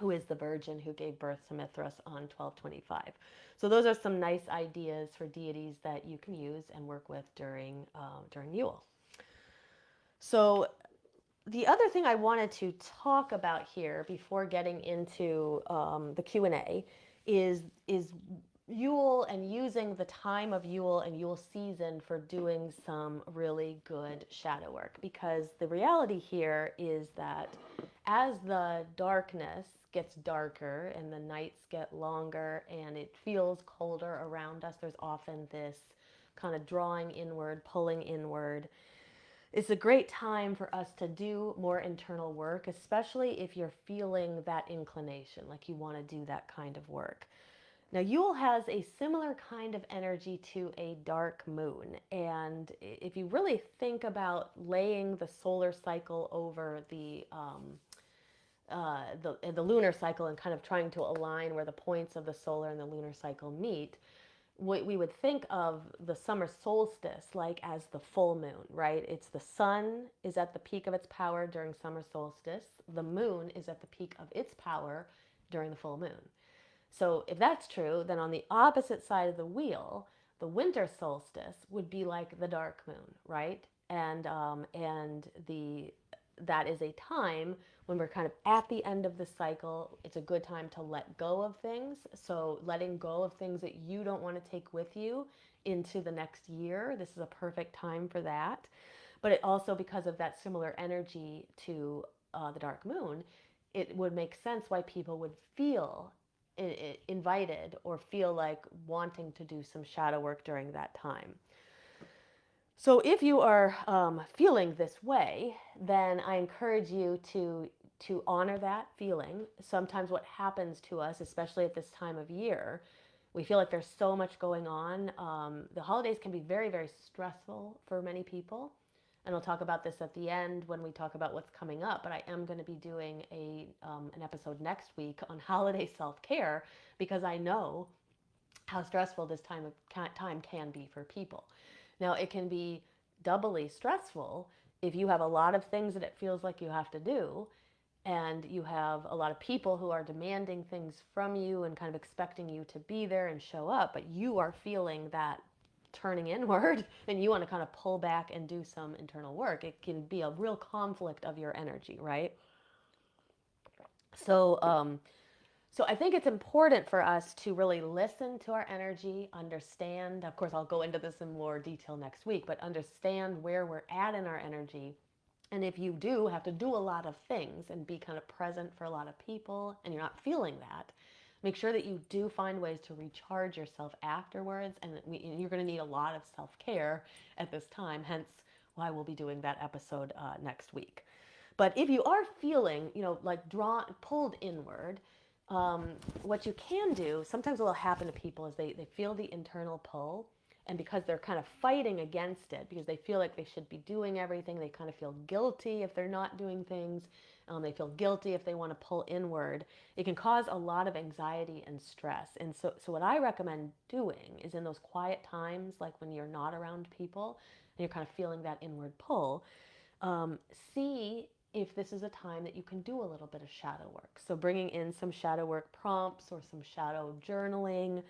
who is the virgin who gave birth to Mithras on 1225. So those are some nice ideas for deities that you can use and work with during Yule. So the other thing I wanted to talk about here before getting into the Q&A is Yule, and using the time of Yule and Yule season for doing some really good shadow work. Because the reality here is that as the darkness gets darker and the nights get longer and it feels colder around us, there's often this kind of drawing inward, pulling inward. It's a great time for us to do more internal work, especially if you're feeling that inclination, like you want to do that kind of work. Now, Yule has a similar kind of energy to a dark moon. And if you really think about laying the solar cycle over the lunar cycle, and kind of trying to align where the points of the solar and the lunar cycle meet, we would think of the summer solstice like as the full moon, right? It's the sun is at the peak of its power during summer solstice. The moon is at the peak of its power during the full moon. So if that's true, then on the opposite side of the wheel, the winter solstice would be like the dark moon, right? And that is a time when we're kind of at the end of the cycle. It's a good time to let go of things. So letting go of things that you don't want to take with you into the next year, this is a perfect time for that. But it also, because of that similar energy to the dark moon, it would make sense why people would feel invited or feel like wanting to do some shadow work during that time. So if you are feeling this way, then I encourage you to honor that feeling. Sometimes what happens to us, especially at this time of year, we feel like there's so much going on. The holidays can be very, very stressful for many people. And I'll talk about this at the end when we talk about what's coming up. But I am going to be doing an episode next week on holiday self care because I know how stressful this time can be for people. Now, it can be doubly stressful if you have a lot of things that it feels like you have to do, and you have a lot of people who are demanding things from you and kind of expecting you to be there and show up, but you are feeling that turning inward and you want to kind of pull back and do some internal work. It can be a real conflict of your energy, right? So, so I think it's important for us to really listen to our energy, understand. Of course, I'll go into this in more detail next week, but understand where we're at in our energy. And if you do have to do a lot of things and be kind of present for a lot of people and you're not feeling that, make sure that you do find ways to recharge yourself afterwards. And you're going to need a lot of self care at this time, hence why we'll be doing that episode next week. But if you are feeling, like drawn, pulled inward, what you can do, sometimes what will happen to people is they feel the internal pull. And because they're kind of fighting against it, because they feel like they should be doing everything, they kind of feel guilty if they're not doing things. They feel guilty if they want to pull inward. It can cause a lot of anxiety and stress. And so what I recommend doing is in those quiet times, like when you're not around people and you're kind of feeling that inward pull, um, see if this is a time that you can do a little bit of shadow work. So bringing in some shadow work prompts or some shadow journaling,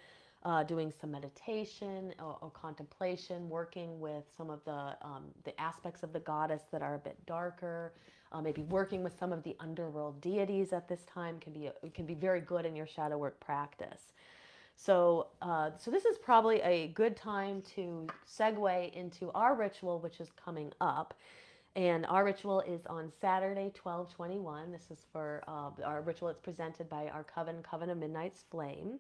doing some meditation or contemplation, working with some of the aspects of the goddess that are a bit darker. Maybe working with some of the underworld deities at this time can be very good in your shadow work practice. So this is probably a good time to segue into our ritual, which is coming up. And our ritual is on Saturday, 12/21. This is for our ritual. It's presented by our Coven of Midnight's Flame.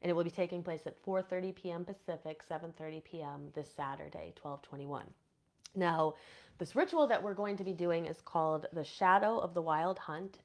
And it will be taking place at 4:30 p.m. Pacific, 7:30 p.m. this Saturday, 12/21. Now, this ritual that we're going to be doing is called the Shadow of the Wild Hunt,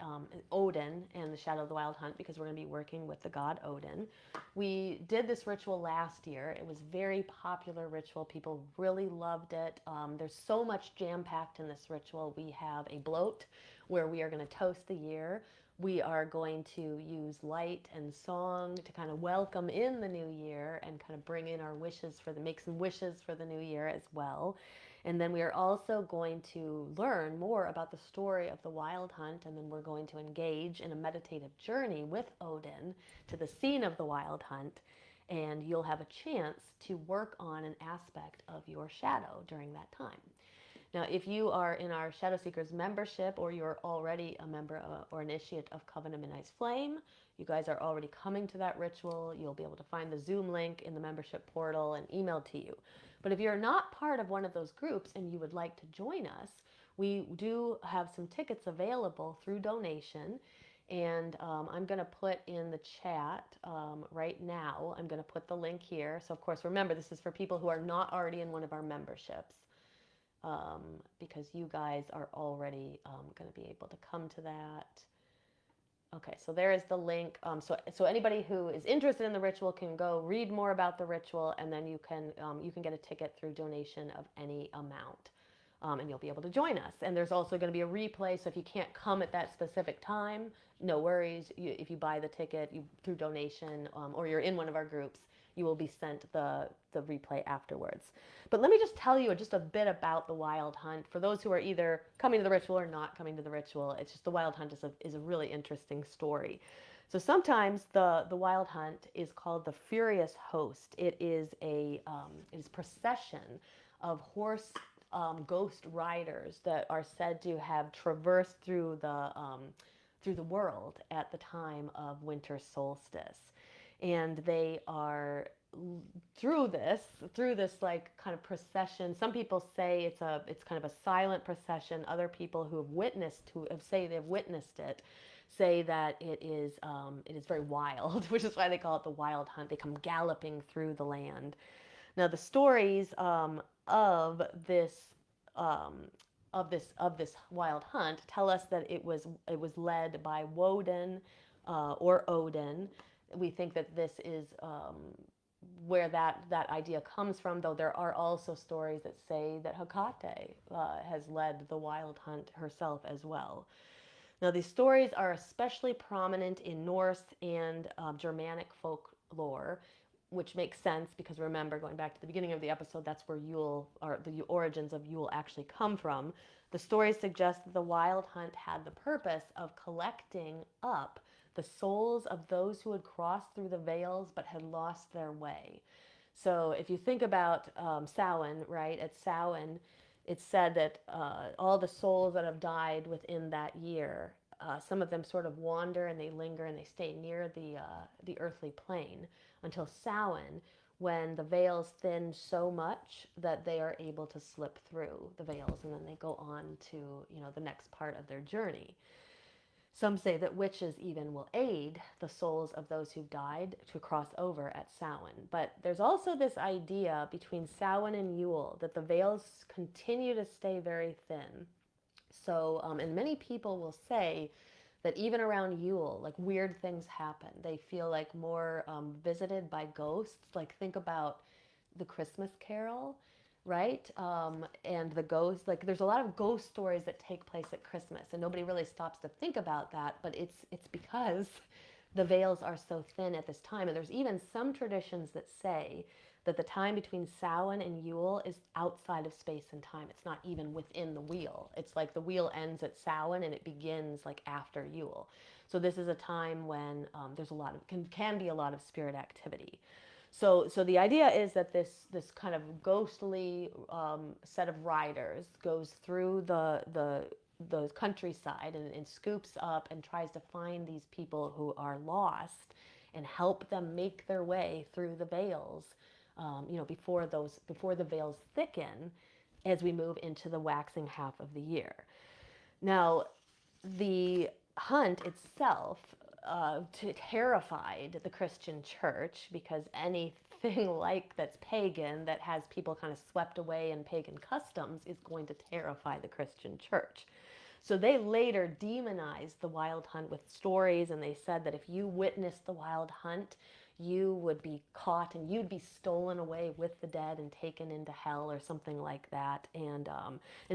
Odin and the Shadow of the Wild Hunt, because we're going to be working with the god Odin. We did this ritual last year. It was a very popular ritual. People really loved it. There's so much jam-packed in this ritual. We have a blot where we are going to toast the year. We are going to use light and song to kind of welcome in the new year and kind of bring in our wishes make some wishes for the new year as well. And then we are also going to learn more about the story of the Wild Hunt, and then we're going to engage in a meditative journey with Odin to the scene of the Wild Hunt, and you'll have a chance to work on an aspect of your shadow during that time. Now, if you are in our Shadow Seekers membership or you're already a member or initiate of Coven of Midnight's Flame, you guys are already coming to that ritual. You'll be able to find the Zoom link in the membership portal and emailed to you. But if you're not part of one of those groups and you would like to join us, we do have some tickets available through donation. And I'm going to put in the chat right now, I'm going to put the link here. So, of course, remember, this is for people who are not already in one of our memberships, because you guys are already going to be able to come to that. Okay, so there is the link. So anybody who is interested in the ritual can go read more about the ritual, and then you can get a ticket through donation of any amount, and you'll be able to join us. And there's also going to be a replay, so if you can't come at that specific time, no worries. If you buy the ticket through donation, or you're in one of our groups, you will be sent the replay afterwards. But let me just tell you just a bit about the Wild Hunt. For those who are either coming to the ritual or not coming to the ritual, it's just the Wild Hunt is a really interesting story. So sometimes the Wild Hunt is called the Furious Host. It is a procession of horse ghost riders that are said to have traversed through the world at the time of winter solstice. And they are through this like kind of procession. Some people say it's kind of a silent procession. Other people who have witnessed it say that it is very wild, which is why they call it the Wild Hunt. They come galloping through the land. Now the stories of this um, of this wild hunt tell us that it was led by Woden or Odin. We think that this is where that idea comes from, though there are also stories that say that Hecate has led the wild hunt herself as well. Now, these stories are especially prominent in Norse and Germanic folklore, which makes sense because remember, going back to the beginning of the episode, that's where Yule, or the origins of Yule, actually come from. The stories suggest that the wild hunt had the purpose of collecting up the souls of those who had crossed through the veils but had lost their way. So if you think about Samhain, right, at Samhain, it's said that all the souls that have died within that year, some of them sort of wander and they linger and they stay near the earthly plane until Samhain, when the veils thin so much that they are able to slip through the veils, and then they go on to the next part of their journey. Some say that witches even will aid the souls of those who've died to cross over at Samhain. But there's also this idea between Samhain and Yule that the veils continue to stay very thin. So, and many people will say that even around Yule, like weird things happen. They feel like more visited by ghosts. Like think about the Christmas Carol, right? And the ghost, like there's a lot of ghost stories that take place at Christmas, and nobody really stops to think about that. But it's because the veils are so thin at this time, and there's even some traditions that say that the time between Samhain and Yule is outside of space and time. It's not even within the wheel. It's like the wheel ends at Samhain and it begins like after Yule. So this is a time when there's a lot of can be a lot of spirit activity. So the idea is that this kind of ghostly set of riders goes through the countryside and scoops up and tries to find these people who are lost and help them make their way through the veils, before the veils thicken as we move into the waxing half of the year. Now, the hunt itself terrified the Christian church because anything like that's pagan that has people kind of swept away in pagan customs is going to terrify the Christian church. So they later demonized the wild hunt with stories, and they said that if you witnessed the wild hunt, you would be caught and you'd be stolen away with the dead and taken into hell or something like that. And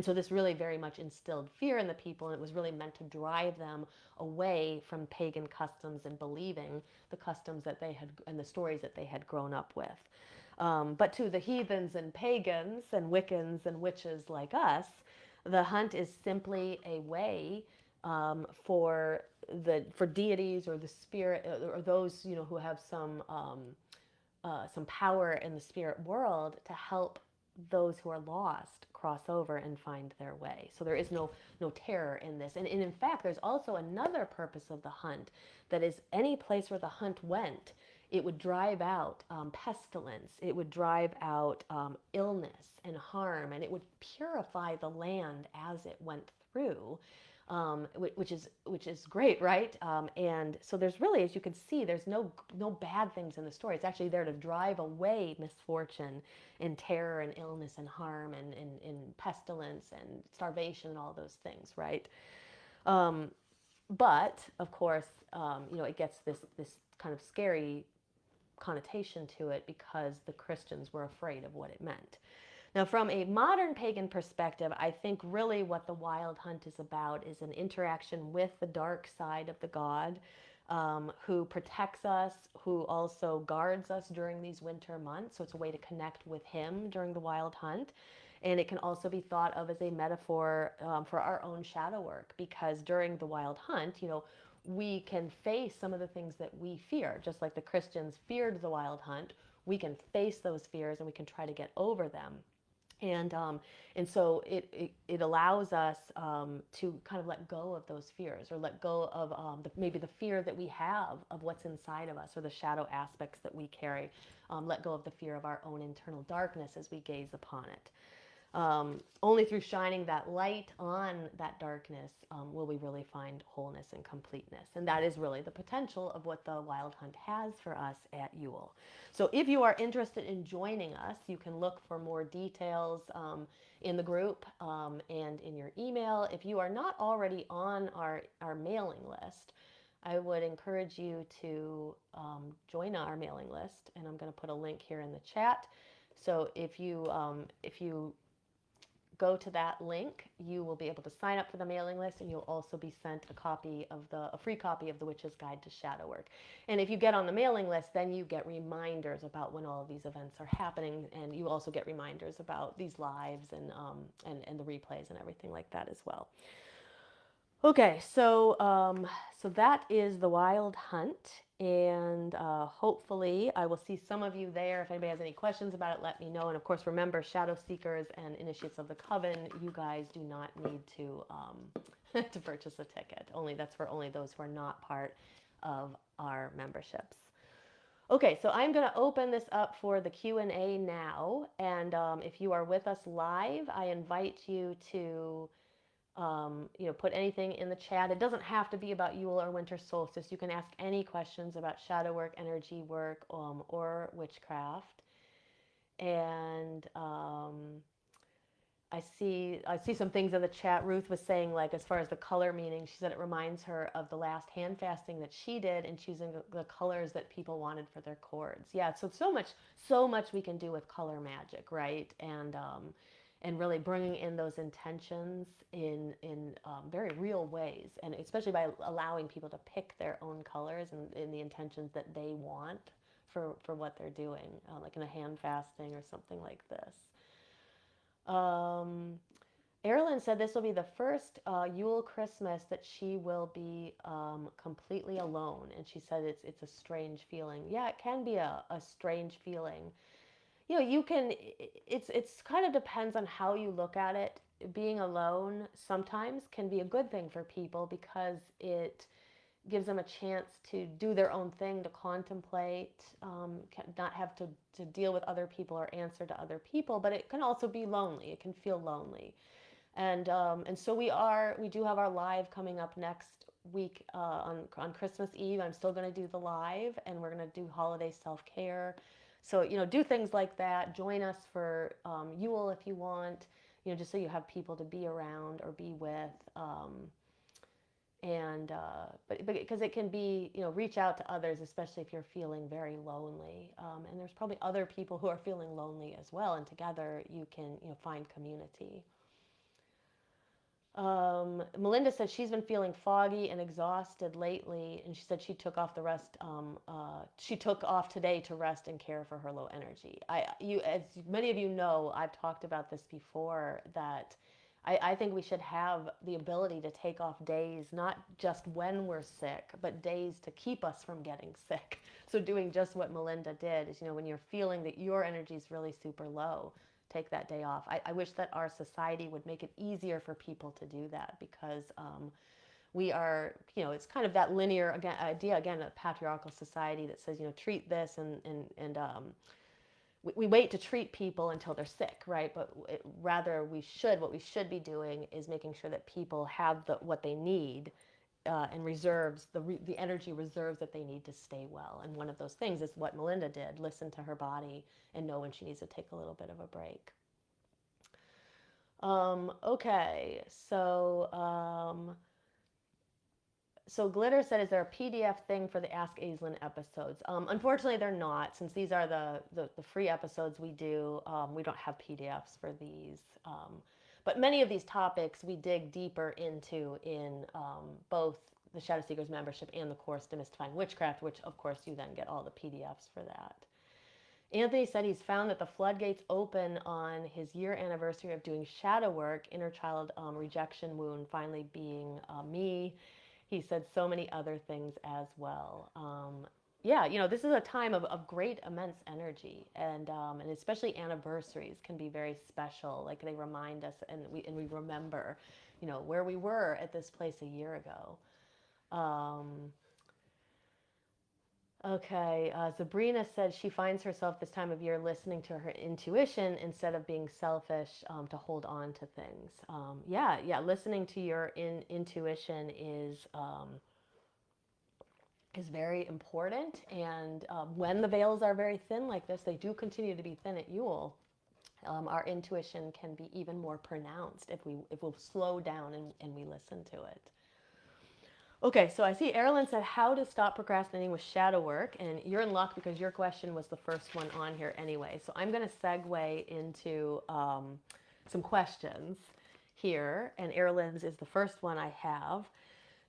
so this really very much instilled fear in the people, and it was really meant to drive them away from pagan customs and believing the customs that they had and the stories that they had grown up with. But to the heathens and pagans and Wiccans and witches like us, the hunt is simply a way for deities or the spirit or those who have some power in the spirit world to help those who are lost cross over and find their way. So there is no terror in this. And in fact, there's also another purpose of the hunt, that is any place where the hunt went, it would drive out pestilence, it would drive out illness and harm, and it would purify the land as it went through. Which is great, right? And so there's really, as you can see, there's no bad things in the story. It's actually there to drive away misfortune and terror and illness and harm and pestilence and starvation and all those things, right? Um, but of course, it gets this kind of scary connotation to it because the Christians were afraid of what it meant. Now, from a modern pagan perspective, I think really what the wild hunt is about is an interaction with the dark side of the god, who protects us, who also guards us during these winter months. So it's a way to connect with him during the wild hunt. And it can also be thought of as a metaphor for our own shadow work, because during the wild hunt, we can face some of the things that we fear. Just like the Christians feared the wild hunt, we can face those fears and we can try to get over them. And so it allows us to kind of let go of those fears, or let go of maybe the fear that we have of what's inside of us, or the shadow aspects that we carry. Let go of the fear of our own internal darkness as we gaze upon it. Only through shining that light on that darkness will we really find wholeness and completeness. And that is really the potential of what the Wild Hunt has for us at Yule. So if you are interested in joining us, you can look for more details in the group and in your email. If you are not already on our mailing list, I would encourage you to join our mailing list, and I'm going to put a link here in the chat. So if you go to that link, you will be able to sign up for the mailing list, and you'll also be sent a free copy of the Witch's Guide to Shadow Work. And if you get on the mailing list, then you get reminders about when all of these events are happening, and you also get reminders about these lives and the replays and everything like that as well. Okay, so that is the Wild Hunt, and hopefully I will see some of you there. If anybody has any questions about it, let me know. And of course, remember, Shadow Seekers and Initiates of the Coven, you guys do not need to to purchase a ticket. That's for only those who are not part of our memberships. Okay, so I'm going to open this up for the Q&A now, and if you are with us live, I invite you to put anything in the chat. It doesn't have to be about Yule or Winter Solstice. You can ask any questions about shadow work, energy work, or witchcraft. And I see some things in the chat. Ruth was saying, like, as far as the color meaning, she said it reminds her of the last hand fasting that she did and choosing the colors that people wanted for their cords. Yeah, so much we can do with color magic, right? And really bringing in those intentions in very real ways, and especially by allowing people to pick their own colors and in the intentions that they want for what they're doing, like in a hand fasting or something like this. Aislin said this will be the first Yule Christmas that she will be completely alone, and she said it's a strange feeling. Yeah, it can be a strange feeling. You can, it's kind of depends on how you look at it. Being alone sometimes can be a good thing for people because it gives them a chance to do their own thing, to contemplate, not have to deal with other people or answer to other people. But it can also be lonely. It can feel lonely, and so we do have our live coming up next week on Christmas Eve. I'm still going to do the live, and we're going to do holiday self-care. So, do things like that. Join us for Yule if you want, just so you have people to be around or be with. But because it can be, reach out to others, especially if you're feeling very lonely. And there's probably other people who are feeling lonely as well. And together you can, find community. Melinda said she's been feeling foggy and exhausted lately, and she said she took off she took off today to rest and care for her low energy. As many of you know, I've talked about this before, that I think we should have the ability to take off days, not just when we're sick, but days to keep us from getting sick. So doing just what Melinda did is, when you're feeling that your energy is really super low, take that day off. I wish that our society would make it easier for people to do that, because we are, it's kind of that linear idea, again, a patriarchal society that says, treat this and we wait to treat people until they're sick, right? But rather what we should be doing is making sure that people have what they need and reserves, the energy reserves that they need to stay well. And one of those things is what Melinda did: listen to her body and know when she needs to take a little bit of a break. Okay, so Glitter said, is there a PDF thing for the Ask Aislin episodes? Unfortunately, they're not. Since these are the free episodes we do, we don't have PDFs for these. But many of these topics we dig deeper into in both the Shadow Seekers membership and the course Demystifying Witchcraft, which of course you then get all the PDFs for that. Anthony said he's found that the floodgates open on his year anniversary of doing shadow work, inner child rejection wound finally being me. He said so many other things as well. Yeah, this is a time of great, immense energy, and especially anniversaries can be very special. Like, they remind us, and we remember, where we were at this place a year ago. Okay, Sabrina said she finds herself this time of year listening to her intuition instead of being selfish to hold on to things. Yeah, yeah, listening to your intuition is very important. And when the veils are very thin like this, they do continue to be thin at Yule. Our intuition can be even more pronounced if we slow down and we listen to it. Okay, so I see Erilyn said how to stop procrastinating with shadow work, and you're in luck because your question was the first one on here anyway. So I'm going to segue into some questions here, and Erilyn's is the first one I have.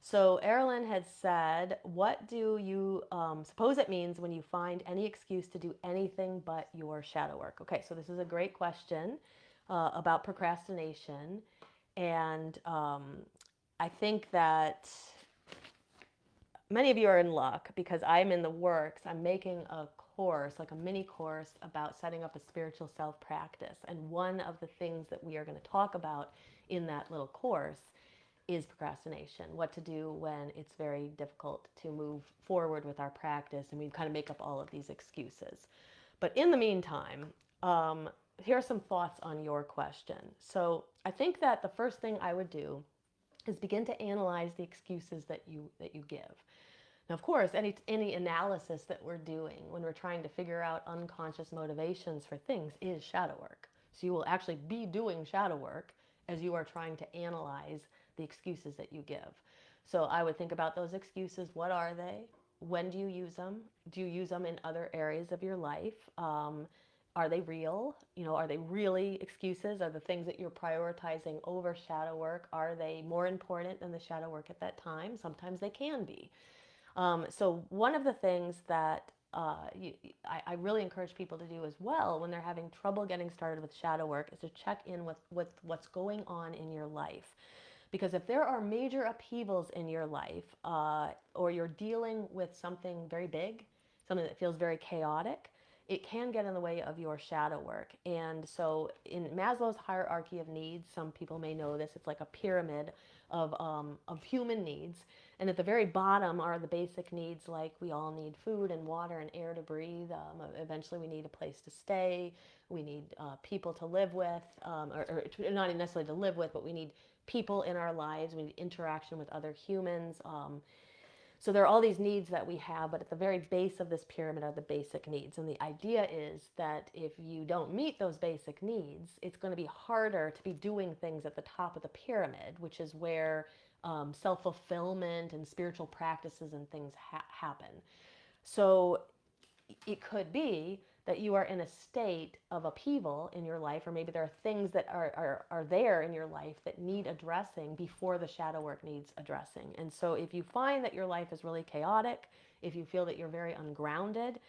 So Erilyn had said, what do you suppose it means when you find any excuse to do anything but your shadow work? Okay, so this is a great question about procrastination, and I think that many of you are in luck because I'm in the works. I'm making a course, like a mini course, about setting up a spiritual self practice. And one of the things that we are going to talk about in that little course is procrastination, what to do when it's very difficult to move forward with our practice and we kind of make up all of these excuses. But in the meantime, here are some thoughts on your question. So I think that the first thing I would do is begin to analyze the excuses that you give. Now, of course, any analysis that we're doing when we're trying to figure out unconscious motivations for things is shadow work. So you will actually be doing shadow work as you are trying to analyze the excuses that you give. So I would think about those excuses. What are they? When do you use them? Do you use them in other areas of your life? Are they real? Are they really excuses? Are the things that you're prioritizing over shadow work, are they more important than the shadow work at that time? Sometimes they can be. So one of the things that I really encourage people to do as well when they're having trouble getting started with shadow work is to check in with what's going on in your life. Because if there are major upheavals in your life, or you're dealing with something very big, something that feels very chaotic, it can get in the way of your shadow work. And so in Maslow's hierarchy of needs, some people may know this, it's like a pyramid of human needs. And at the very bottom are the basic needs, like we all need food and water and air to breathe. Eventually we need a place to stay. We need people to live with, or not necessarily to live with, but we need people in our lives. We need interaction with other humans. So there are all these needs that we have, but at the very base of this pyramid are the basic needs. And the idea is that if you don't meet those basic needs, it's going to be harder to be doing things at the top of the pyramid, which is where self-fulfillment and spiritual practices and things happen. So it could be that you are in a state of upheaval in your life, or maybe there are things that are there in your life that need addressing before the shadow work needs addressing. And so if you find that your life is really chaotic, if you feel that you're very ungrounded,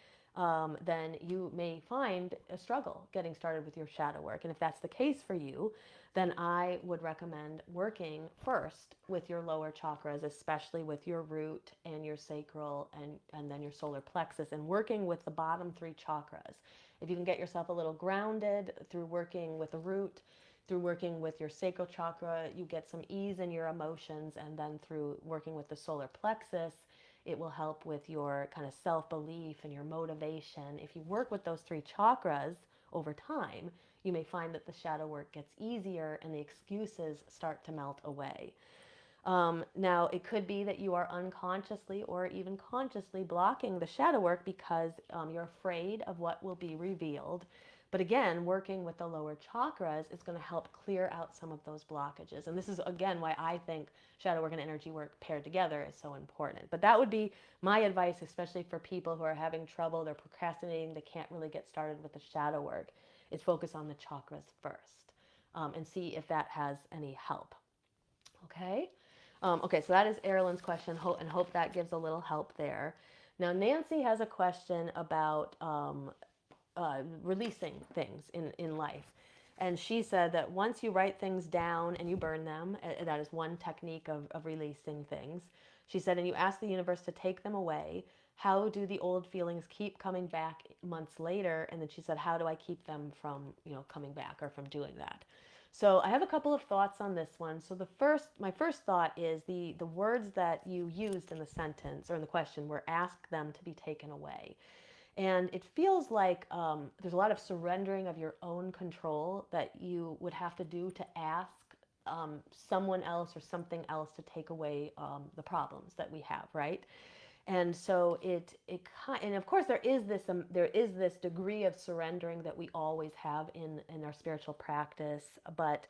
then you may find a struggle getting started with your shadow work. And if that's the case for you, then I would recommend working first with your lower chakras, especially with your root and your sacral and then your solar plexus, and working with the bottom three chakras. If you can get yourself a little grounded through working with the root, through working with your sacral chakra, you get some ease in your emotions, and then through working with the solar plexus, it will help with your kind of self-belief and your motivation. If you work with those three chakras over time, you may find that the shadow work gets easier and the excuses start to melt away. Now, it could be that you are unconsciously or even consciously blocking the shadow work because you're afraid of what will be revealed. But again, working with the lower chakras is going to help clear out some of those blockages. And this is, again, why I think shadow work and energy work paired together is so important. But that would be my advice, especially for people who are having trouble, they're procrastinating, they can't really get started with the shadow work, is focus on the chakras first, and see if that has any help. Okay? Okay, so that is Erilyn's question, and hope that gives a little help there. Now, Nancy has a question about releasing things in life. And she said that once you write things down and you burn them, that is one technique of releasing things. She said, and you ask the universe to take them away, how do the old feelings keep coming back months later? And then she said, how do I keep them from, coming back or from doing that? So I have a couple of thoughts on this one. So my first thought is the words that you used in the sentence or in the question were ask them to be taken away. And it feels like there's a lot of surrendering of your own control that you would have to do to ask someone else or something else to take away the problems that we have, right? And so and of course there is this degree of surrendering that we always have in our spiritual practice, but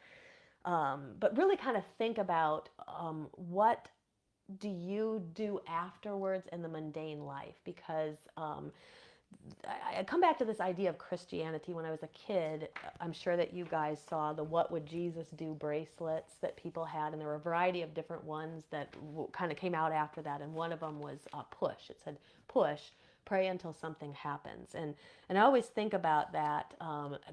really kind of think about what do you do afterwards in the mundane life, because I come back to this idea of Christianity. When I was a kid, I'm sure that you guys saw the "What Would Jesus Do" bracelets that people had, and there were a variety of different ones that kind of came out after that. And one of them was push. It said, "Push, pray until something happens." And I always think about that,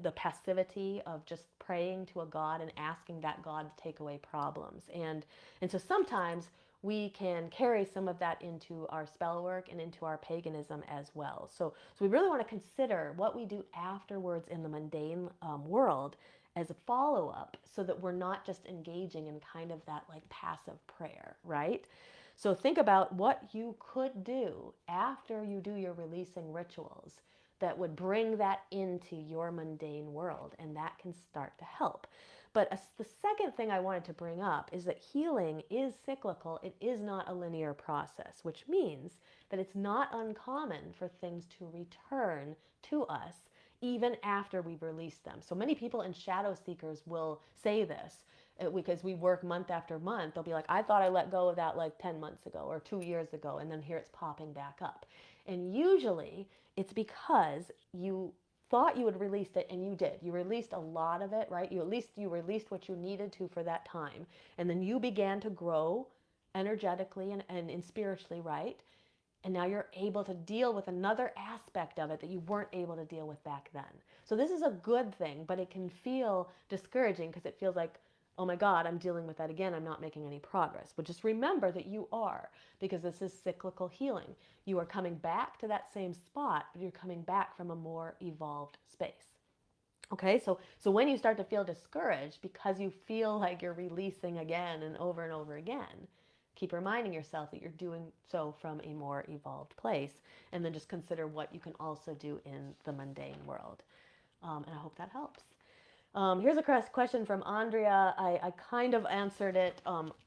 the passivity of just praying to a God and asking that God to take away problems. And so sometimes we can carry some of that into our spell work and into our paganism as well. So we really want to consider what we do afterwards in the mundane world as a follow up, so that we're not just engaging in kind of that like passive prayer, right? So think about what you could do after you do your releasing rituals that would bring that into your mundane world, and that can start to help. But the second thing I wanted to bring up is that healing is cyclical. It is not a linear process, which means that it's not uncommon for things to return to us even after we've released them. So many people in shadow seekers will say this because we work month after month. They'll be like, I thought I let go of that like 10 months ago or 2 years ago, and then here it's popping back up. And usually it's because you thought you had released it, and you did. You released a lot of it, right? You released what you needed to for that time. And then you began to grow energetically and spiritually, right? And now you're able to deal with another aspect of it that you weren't able to deal with back then. So this is a good thing, but it can feel discouraging because it feels like, oh my God, I'm dealing with that again. I'm not making any progress. But just remember that you are, because this is cyclical healing. You are coming back to that same spot, but you're coming back from a more evolved space. Okay, so when you start to feel discouraged because you feel like you're releasing again and over again, keep reminding yourself that you're doing so from a more evolved place, and then just consider what you can also do in the mundane world. And I hope that helps. Here's a question from Andrea. I kind of answered it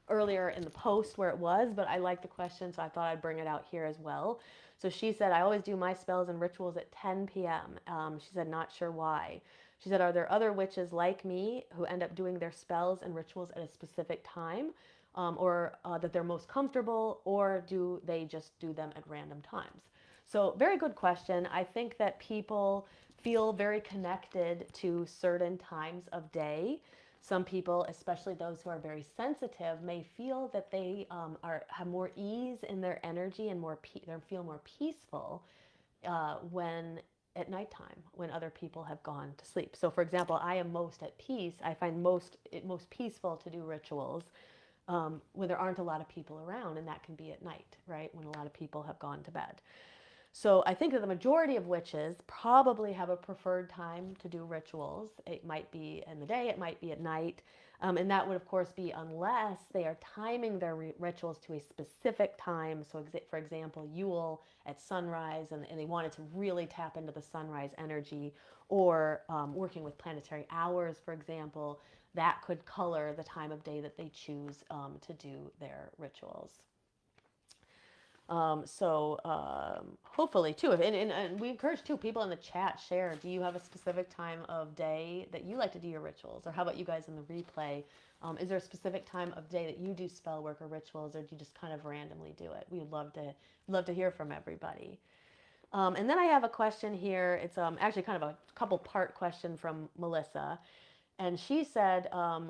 earlier in the post where it was, but I like the question, so I thought I'd bring it out here as well. So she said, I always do my spells and rituals at 10 p.m. She said, not sure why. She said, are there other witches like me who end up doing their spells and rituals at a specific time, or that they're most comfortable, or do they just do them at random times? So very good question. I think that people feel very connected to certain times of day. Some people, especially those who are very sensitive, may feel that they have more ease in their energy and they feel more peaceful when at nighttime, when other people have gone to sleep. So, for example, I am most at peace. I find it most peaceful to do rituals when there aren't a lot of people around, and that can be at night, right, when a lot of people have gone to bed. So I think that the majority of witches probably have a preferred time to do rituals. It might be in the day, it might be at night. And that would, of course, be unless they are timing their rituals to a specific time. So, for example, Yule at sunrise, and they wanted to really tap into the sunrise energy, or working with planetary hours, for example, that could color the time of day that they choose to do their rituals. Hopefully too, and we encourage too, people in the chat share, do you have a specific time of day that you like to do your rituals? Or how about you guys in the replay? Is there a specific time of day that you do spell work or rituals, or do you just kind of randomly do it? We would love to hear from everybody. And then I have a question here. It's actually kind of a couple part question from Melissa. And she said,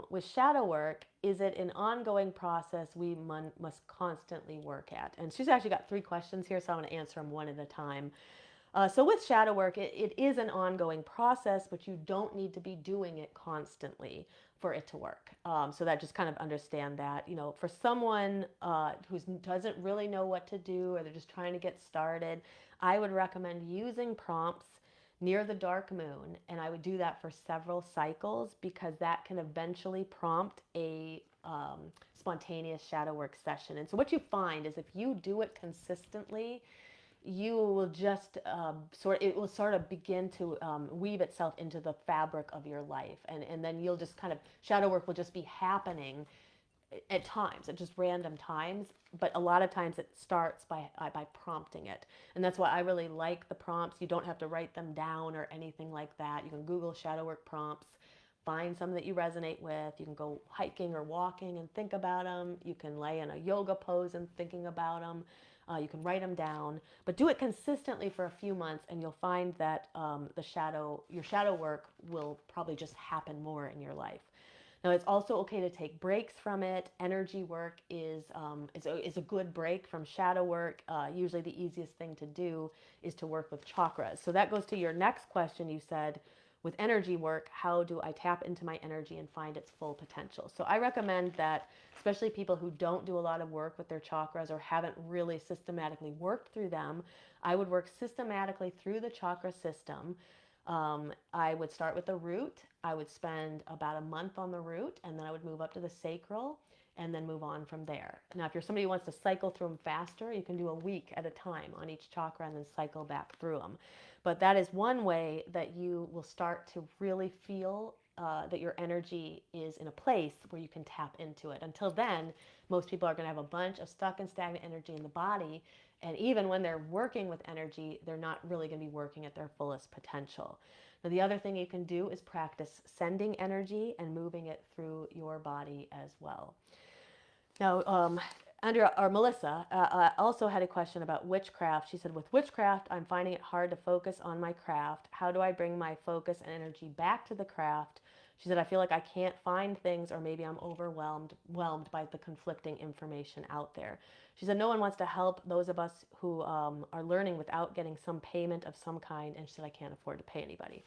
with shadow work, is it an ongoing process we must constantly work at? And she's actually got 3 questions here, so I'm going to answer them one at a time. So with shadow work, it is an ongoing process, but you don't need to be doing it constantly for it to work. So that just kind of understand that, for someone who doesn't really know what to do, or they're just trying to get started, I would recommend using prompts near the dark moon, and I would do that for several cycles because that can eventually prompt a spontaneous shadow work session. And so what you find is if you do it consistently, you will just it will sort of begin to weave itself into the fabric of your life, and then you'll just kind of, shadow work will just be happening at times, at just random times, but a lot of times it starts by prompting it. And that's why I really like the prompts. You don't have to write them down or anything like that. You can Google shadow work prompts, find some that you resonate with. You can go hiking or walking and think about them. You can lay in a yoga pose and thinking about them. You can write them down, but do it consistently for a few months, and you'll find that your shadow work will probably just happen more in your life. Now, it's also okay to take breaks from it. Energy work is a good break from shadow work. Usually the easiest thing to do is to work with chakras. So that goes to your next question. You said, with energy work, how do I tap into my energy and find its full potential? So I recommend that, especially people who don't do a lot of work with their chakras or haven't really systematically worked through them, I would work systematically through the chakra system. I would start with the root. I would spend about a month on the root, and then I would move up to the sacral and then move on from there. Now, if you're somebody who wants to cycle through them faster, you can do a week at a time on each chakra and then cycle back through them. But that is one way that you will start to really feel that your energy is in a place where you can tap into it. Until then, most people are going to have a bunch of stuck and stagnant energy in the body. And even when they're working with energy, they're not really going to be working at their fullest potential. Now, the other thing you can do is practice sending energy and moving it through your body as well. Now, Andrea or Melissa also had a question about witchcraft. She said, with witchcraft, I'm finding it hard to focus on my craft. How do I bring my focus and energy back to the craft? She said, I feel like I can't find things, or maybe I'm overwhelmed by the conflicting information out there. She said, no one wants to help those of us who are learning without getting some payment of some kind. And she said, I can't afford to pay anybody.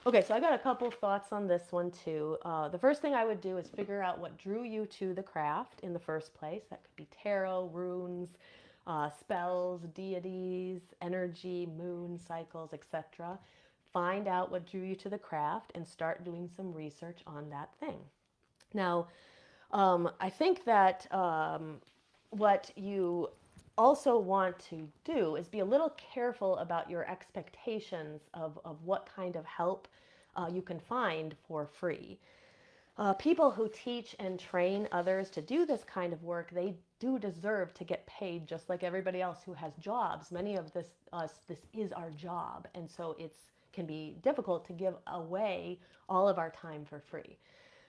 Okay, so I got a couple thoughts on this one too. The first thing I would do is figure out what drew you to the craft in the first place. That could be tarot, runes, spells, deities, energy, moon cycles, etc. Find out what drew you to the craft and start doing some research on that thing. Now, I think that what you also want to do is be a little careful about your expectations of what kind of help you can find for free. People who teach and train others to do this kind of work, they do deserve to get paid just like everybody else who has jobs. Many of this is our job, and so it can be difficult to give away all of our time for free.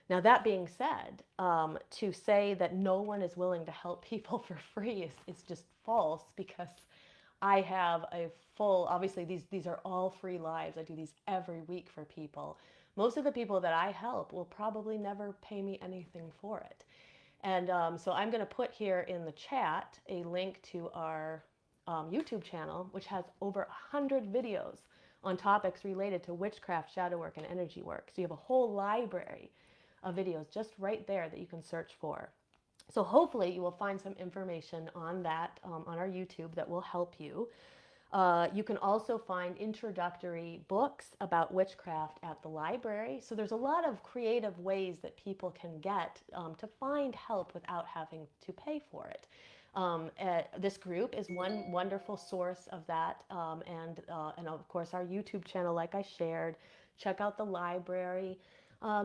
Now, that being said, to say that no one is willing to help people for free is just false, because I have a full, obviously these are all free lives. I do these every week for people. Most of the people that I help will probably never pay me anything for it. And so I'm going to put here in the chat a link to our YouTube channel, which has over 100 videos on topics related to witchcraft, shadow work, and energy work. So you have a whole library of videos just right there that you can search for. So hopefully you will find some information on that on our YouTube that will help you. You can also find introductory books about witchcraft at the library. So there's a lot of creative ways that people can get to find help without having to pay for it. This group is one wonderful source of that, and of course our YouTube channel, like I shared. Check out the library.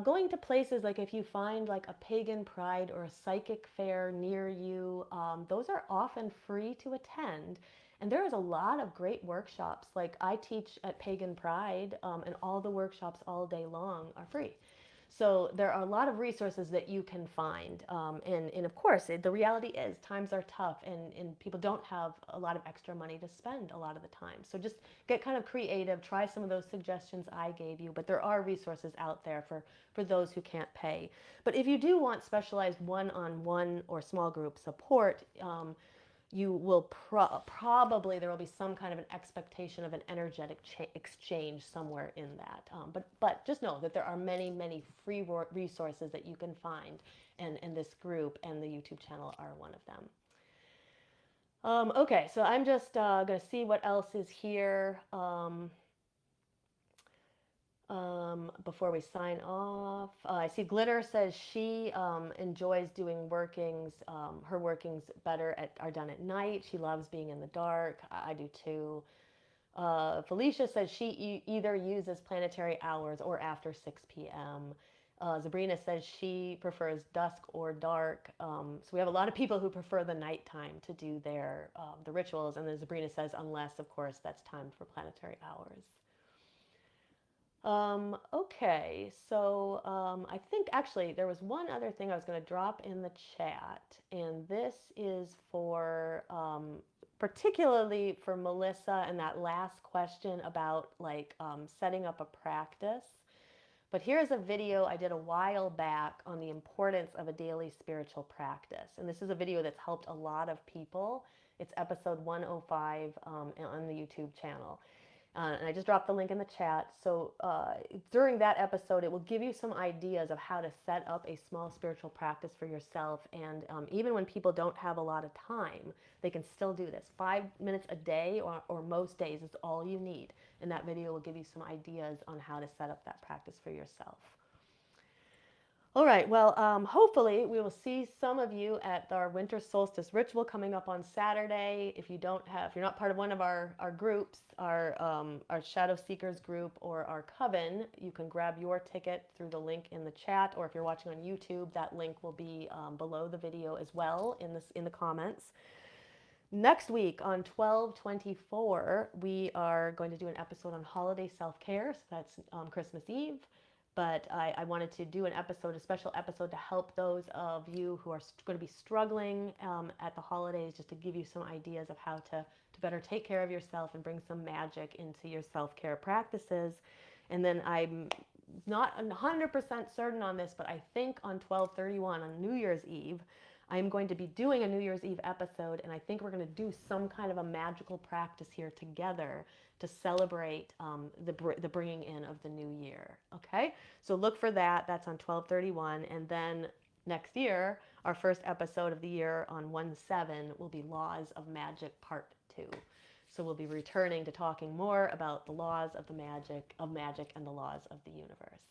Going to places like, if you find like a pagan pride or a psychic fair near you, those are often free to attend. And there is a lot of great workshops. Like I teach at Pagan Pride, and all the workshops all day long are free. So there are a lot of resources that you can find. And of course, the reality is times are tough, and people don't have a lot of extra money to spend a lot of the time. So just get kind of creative, try some of those suggestions I gave you, but there are resources out there for those who can't pay. But if you do want specialized one-on-one or small group support, you will probably, there will be some kind of an expectation of an energetic exchange somewhere in that. But just know that there are many, many free resources that you can find, and this group and the YouTube channel are one of them. Okay, so I'm just going to see what else is here. Before we sign off, I see Glitter says she enjoys doing workings. Her workings are done at night. She loves being in the dark. I do too. Felicia says she either uses planetary hours or after 6 p.m. Sabrina says she prefers dusk or dark. So we have a lot of people who prefer the nighttime to do the rituals. And then Sabrina says unless, of course, that's timed for planetary hours. Okay, so I think actually there was one other thing I was going to drop in the chat, and this is for particularly for Melissa and that last question about like setting up a practice. But here's a video I did a while back on the importance of a daily spiritual practice, and this is a video that's helped a lot of people. It's episode 105 on the YouTube channel. And I just dropped the link in the chat. So during that episode, it will give you some ideas of how to set up a small spiritual practice for yourself. And even when people don't have a lot of time, they can still do this. 5 minutes a day or most days is all you need. And that video will give you some ideas on how to set up that practice for yourself. All right, well, hopefully we will see some of you at our Winter Solstice ritual coming up on Saturday. If you're not part of one of our groups, our Shadow Seekers group or our Coven, you can grab your ticket through the link in the chat, or if you're watching on YouTube, that link will be below the video as well in the comments. Next week on 12/24, we are going to do an episode on holiday self-care, so that's Christmas Eve. But I wanted to do a special episode to help those of you who are going to be struggling at the holidays, just to give you some ideas of how to better take care of yourself and bring some magic into your self-care practices. And then I'm not 100% certain on this, but I think on 12/31, on New Year's Eve, I'm going to be doing a New Year's Eve episode, and I think we're going to do some kind of a magical practice here together to celebrate the bringing in of the new year. Okay, so look for that. That's on 12/31, and then next year, our first episode of the year on 1/7 will be Laws of Magic Part 2. So we'll be returning to talking more about the laws of magic and the laws of the universe.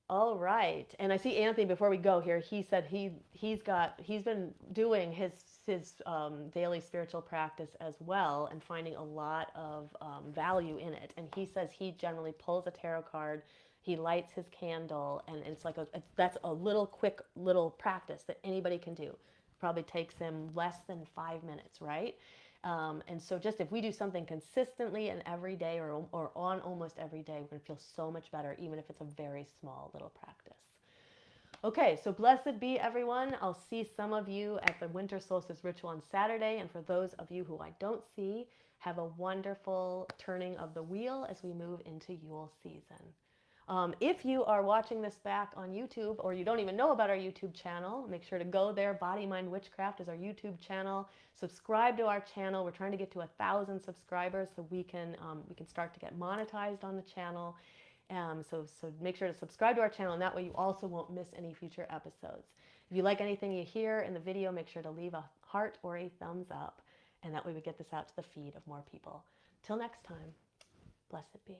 All right, and I see Anthony. Before we go here, he said he's been doing his daily spiritual practice as well and finding a lot of value in it. And he says he generally pulls a tarot card, he lights his candle, and it's like that's a quick little practice that anybody can do. Probably takes him less than 5 minutes, right? And so just if we do something consistently and every day or on almost every day, we're going to feel so much better, even if it's a very small little practice. Okay, so blessed be everyone. I'll see some of you at the Winter Solstice ritual on Saturday. And for those of you who I don't see, have a wonderful turning of the wheel as we move into Yule season. If you are watching this back on YouTube, or you don't even know about our YouTube channel, make sure to go there. Body, Mind, Witchcraft is our YouTube channel. Subscribe to our channel. We're trying to get to 1,000 subscribers so we can start to get monetized on the channel. So make sure to subscribe to our channel, and that way you also won't miss any future episodes. If you like anything you hear in the video, make sure to leave a heart or a thumbs up, and that way we get this out to the feed of more people. Till next time, blessed be.